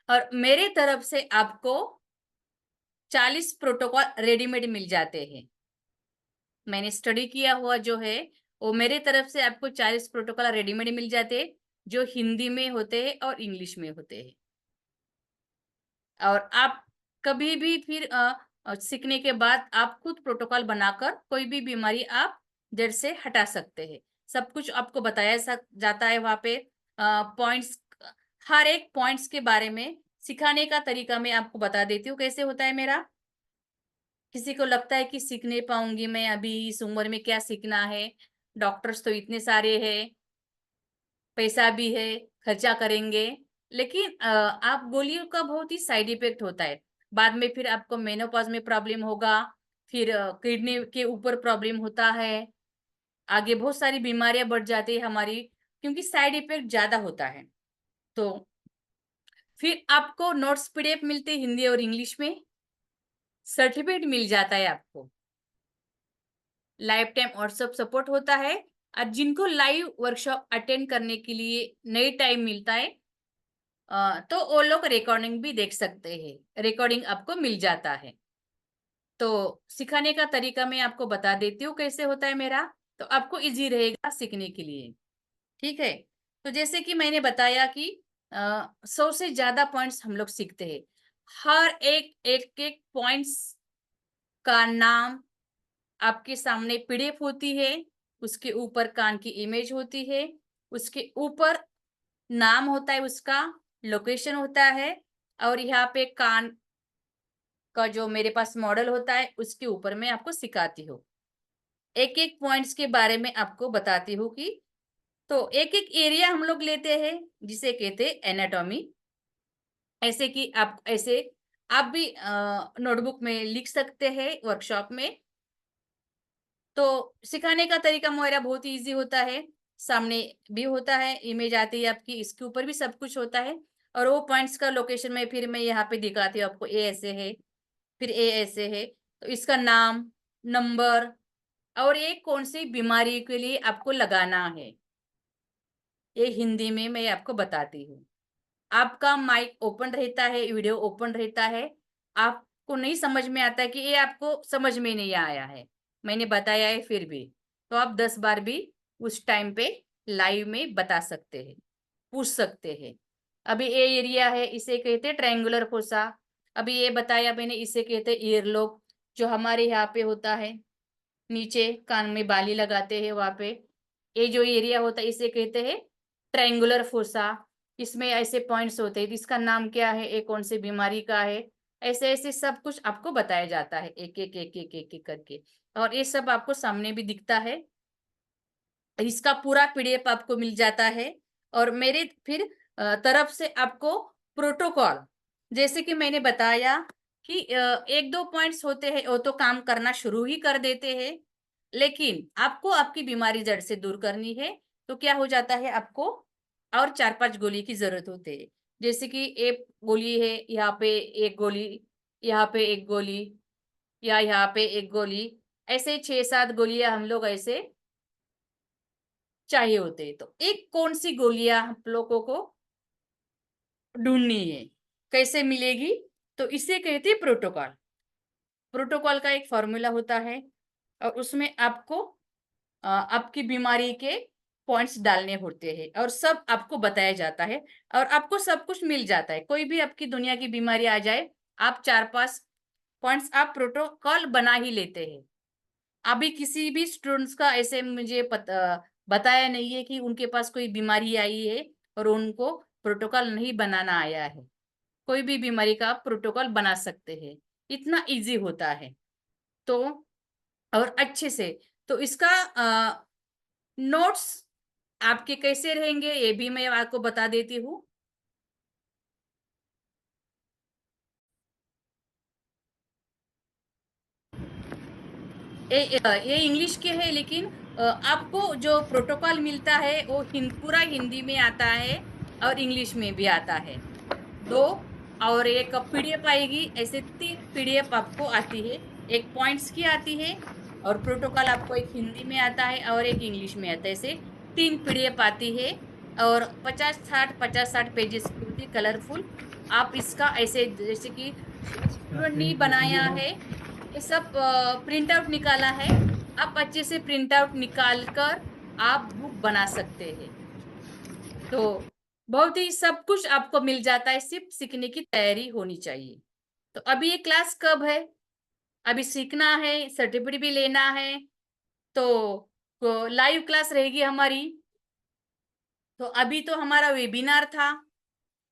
और मेरे तरफ से आपको 40 प्रोटोकॉल रेडीमेड मिल जाते हैं। मैंने स्टडी किया हुआ जो है, वो मेरे तरफ से आपको 40 प्रोटोकॉल रेडीमेड मिल जाते हैं, जो हिंदी में होते हैं और इंग्लिश में होते हैं। और आप कभी भी फिर सीखने के बाद आप खुद प्रोटोकॉल बनाकर कोई भी बीमारी आप जड़ से हटा सकते हैं। सब कुछ आपको बताया जाता है वहाँ पे। पॉइंट्स, हर एक पॉइंट्स के बारे में सिखाने का तरीका मैं आपको बता देती हूँ कैसे होता है मेरा। किसी को लगता है कि सीख नहीं पाऊंगी मैं अभी इस उम्र में, क्या सीखना है, डॉक्टर्स तो इतने सारे हैं, पैसा भी है, खर्चा करेंगे। लेकिन आप गोलियों का बहुत ही साइड इफेक्ट होता है। बाद में फिर आपको मेनोपॉज में प्रॉब्लम होगा, फिर किडनी के ऊपर प्रॉब्लम होता है, आगे बहुत सारी बीमारियां बढ़ जाती है हमारी, क्योंकि साइड इफेक्ट ज्यादा होता है। तो फिर आपको नोट्स पीडीएफ मिलते हैं हिंदी और इंग्लिश में, सर्टिफिकेट मिल जाता है आपको, लाइफ टाइम व्हाट्सएप सपोर्ट होता है। और जिनको लाइव वर्कशॉप अटेंड करने के लिए नई टाइम मिलता है, तो वो लोग रिकॉर्डिंग भी देख सकते हैं, रिकॉर्डिंग आपको मिल जाता है। तो सिखाने का तरीका मैं आपको बता देती हूँ कैसे होता है मेरा, तो आपको इजी रहेगा सीखने के लिए। ठीक है। तो जैसे कि मैंने बताया कि 100 से ज्यादा पॉइंट्स हम लोग सीखते हैं। हर एक एक एक पॉइंट्स का नाम आपके सामने पीडीएफ होती है, उसके ऊपर कान की इमेज होती है, उसके ऊपर नाम होता है, उसका लोकेशन होता है, और यहाँ पे कान का जो मेरे पास मॉडल होता है उसके ऊपर मैं आपको सिखाती हूँ। एक एक पॉइंट्स के बारे में आपको बताती हूँ कि तो एक एक एरिया हम लोग लेते हैं जिसे कहते हैं एनाटॉमी। ऐसे कि आप भी नोटबुक में लिख सकते हैं वर्कशॉप में। तो सिखाने का तरीका मेरा बहुत ही इजी होता है। सामने भी होता है, इमेज आती है आपकी, इसके ऊपर भी सब कुछ होता है, और वो पॉइंट्स का लोकेशन में फिर मैं यहाँ पे दिखाती हूँ आपको। ए ऐसे है, फिर ए ऐसे है, तो इसका नाम, नंबर, और ये कौन सी बीमारी के लिए आपको लगाना है, ये हिंदी में मैं आपको बताती हूँ। आपका माइक ओपन रहता है, वीडियो ओपन रहता है। आपको नहीं समझ में आता है कि ये आपको समझ में नहीं आया है, मैंने बताया है फिर भी, तो आप 10 बार भी उस टाइम पे लाइव में बता सकते हैं, पूछ सकते हैं। अभी ये एरिया है, इसे कहते हैं ट्रायंगुलर फोसा। अभी ये बताया मैंने, इसे कहते हैं ईयरलोब, जो हमारे यहाँ पे होता है, नीचे कान में बाली लगाते हैं वहां पे। ये जो एरिया होता है इसे कहते हैं ट्रायंगुलर फोसा। इसमें ऐसे पॉइंट्स होते हैं, इसका नाम क्या है, ये कौन सी बीमारी का है, ऐसे ऐसे सब कुछ आपको बताया जाता है, एक एक एक एक एक एक करके। और ये सब आपको सामने भी दिखता है, इसका पूरा पीडीएफ आपको मिल जाता है। और मेरे फिर तरफ से आपको प्रोटोकॉल, जैसे कि मैंने बताया कि एक दो पॉइंट्स होते हैं वो तो काम करना शुरू ही कर देते हैं, लेकिन आपको आपकी बीमारी जड़ से दूर करनी है तो क्या हो जाता है, आपको और 4-5 गोली की जरूरत होती है। जैसे कि एक गोली है, यहाँ पे एक गोली, यहाँ पे एक गोली, या यहाँ पे एक गोली, ऐसे 6-7 गोलियां हम लोग ऐसे चाहिए होते हैं। तो एक कौन सी गोलियां हम लोगों को ढूंढनी है, कैसे मिलेगी, तो इसे कहते हैं प्रोटोकॉल। प्रोटोकॉल का एक फॉर्मूला होता है, और उसमें आपको आपकी बीमारी के पॉइंट्स डालने होते हैं, और सब आपको बताया जाता है, और आपको सब कुछ मिल जाता है। कोई भी आपकी दुनिया की बीमारी आ जाए, आप 4-5 पॉइंट्स आप प्रोटोकॉल बना ही लेते हैं। अभी किसी भी स्टूडेंट्स का ऐसे मुझे बताया नहीं है कि उनके पास कोई बीमारी आई है और उनको प्रोटोकॉल नहीं बनाना आया है। कोई भी बीमारी का आप प्रोटोकॉल बना सकते हैं, इतना इजी होता है। तो और अच्छे से, तो इसका नोट्स आपके कैसे रहेंगे ये भी मैं आपको बता देती हूँ। ये इंग्लिश के है, लेकिन आपको जो प्रोटोकॉल मिलता है वो पूरा हिंदी में आता है और इंग्लिश में भी आता है, दो। और एक पीडीएफ आएगी, ऐसे 3 पीडीएफ आपको आती है। एक पॉइंट्स की आती है, और प्रोटोकॉल आपको एक हिंदी में आता है और एक इंग्लिश में आता है, ऐसे 3 पीडीएफ आती है। और 50-60 पेजेस की होती है, कलरफुल। आप इसका ऐसे, जैसे कि स्टूडेंट ने बनाया है, ये सब प्रिंट आउट निकाला है, आप अच्छे से प्रिंट आउट निकाल कर आप बुक बना सकते हैं। तो बहुत ही सब कुछ आपको मिल जाता है, सिर्फ सीखने की तैयारी होनी चाहिए। तो अभी ये क्लास कब है, अभी सीखना है, सर्टिफिकेट भी लेना है, तो लाइव क्लास रहेगी हमारी। तो अभी तो हमारा वेबिनार था,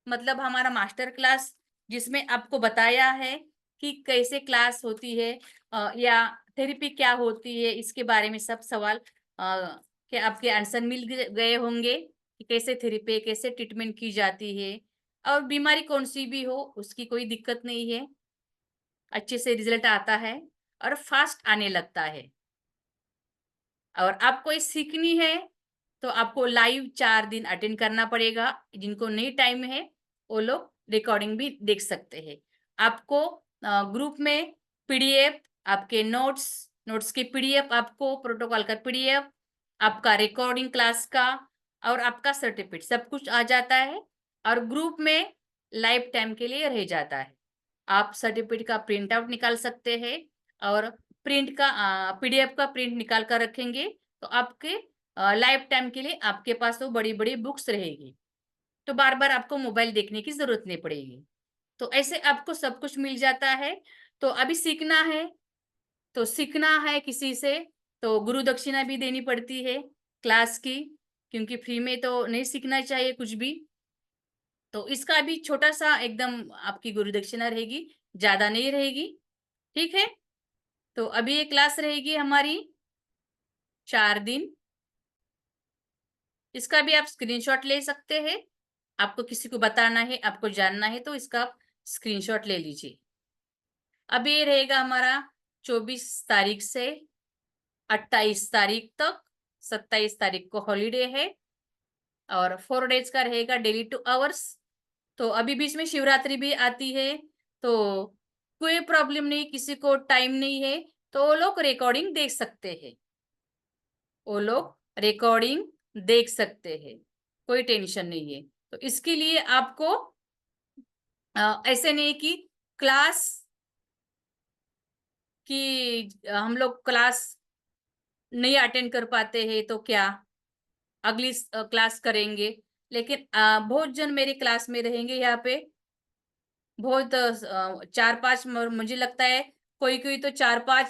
मतलब हमारा मास्टर क्लास, जिसमें आपको बताया है कि कैसे क्लास होती है, या थेरेपी क्या होती है, इसके बारे में सब सवाल के आपके आंसर मिल गए होंगे कि कैसे थेरेपी, कैसे ट्रीटमेंट की जाती है, और बीमारी कौन सी भी हो उसकी कोई दिक्कत नहीं है, अच्छे से रिजल्ट आता है और फास्ट आने लगता है। और आपको ये सीखनी है तो आपको लाइव 4 दिन अटेंड करना पड़ेगा। जिनको नहीं टाइम है वो लोग रिकॉर्डिंग भी देख सकते हैं। आपको ग्रुप में पीडीएफ, आपके नोट्स की पीडीएफ, आपको प्रोटोकॉल का पीडीएफ, आपका रिकॉर्डिंग क्लास का, और आपका सर्टिफिकेट सब कुछ आ जाता है, और ग्रुप में लाइफ टाइम के लिए रह जाता है। आप सर्टिफिकेट का प्रिंट आउट निकाल सकते हैं, और प्रिंट का पीडीएफ का प्रिंट निकाल कर रखेंगे तो आपके लाइफ टाइम के लिए आपके पास वो बड़ी बड़ी बुक्स रहेगी, तो बार बार आपको मोबाइल देखने की जरूरत नहीं पड़ेगी। तो ऐसे आपको सब कुछ मिल जाता है। तो अभी सीखना है, तो सीखना है किसी से, तो गुरु दक्षिणा भी देनी पड़ती है क्लास की, क्योंकि फ्री में तो नहीं सीखना चाहिए कुछ भी। तो इसका भी छोटा सा एकदम आपकी गुरु दक्षिणा रहेगी, ज्यादा नहीं रहेगी। ठीक है, तो अभी ये क्लास रहेगी हमारी 4 दिन। इसका भी आप स्क्रीनशॉट ले सकते हैं। आपको किसी को बताना है, आपको जानना है, तो इसका स्क्रीनशॉट ले लीजिए। अभी ये रहेगा हमारा 24 तारीख से 28 तारीख तक। 27 तारीख को हॉलीडे है और 4 डेज का रहेगा डेली 2 आवर्स। तो अभी बीच में शिवरात्रि भी आती है, तो कोई प्रॉब्लम नहीं, किसी को टाइम नहीं है तो वो लोग रिकॉर्डिंग देख सकते हैं, वो लोग रिकॉर्डिंग देख सकते हैं, कोई टेंशन नहीं है। तो इसके लिए आपको ऐसे नहीं कि क्लास की हम लोग क्लास नहीं अटेंड कर पाते हैं तो क्या अगली क्लास करेंगे, लेकिन बहुत जन मेरी क्लास में रहेंगे यहाँ पे। बहुत 4-5 मुझे लगता है कोई कोई तो 4-5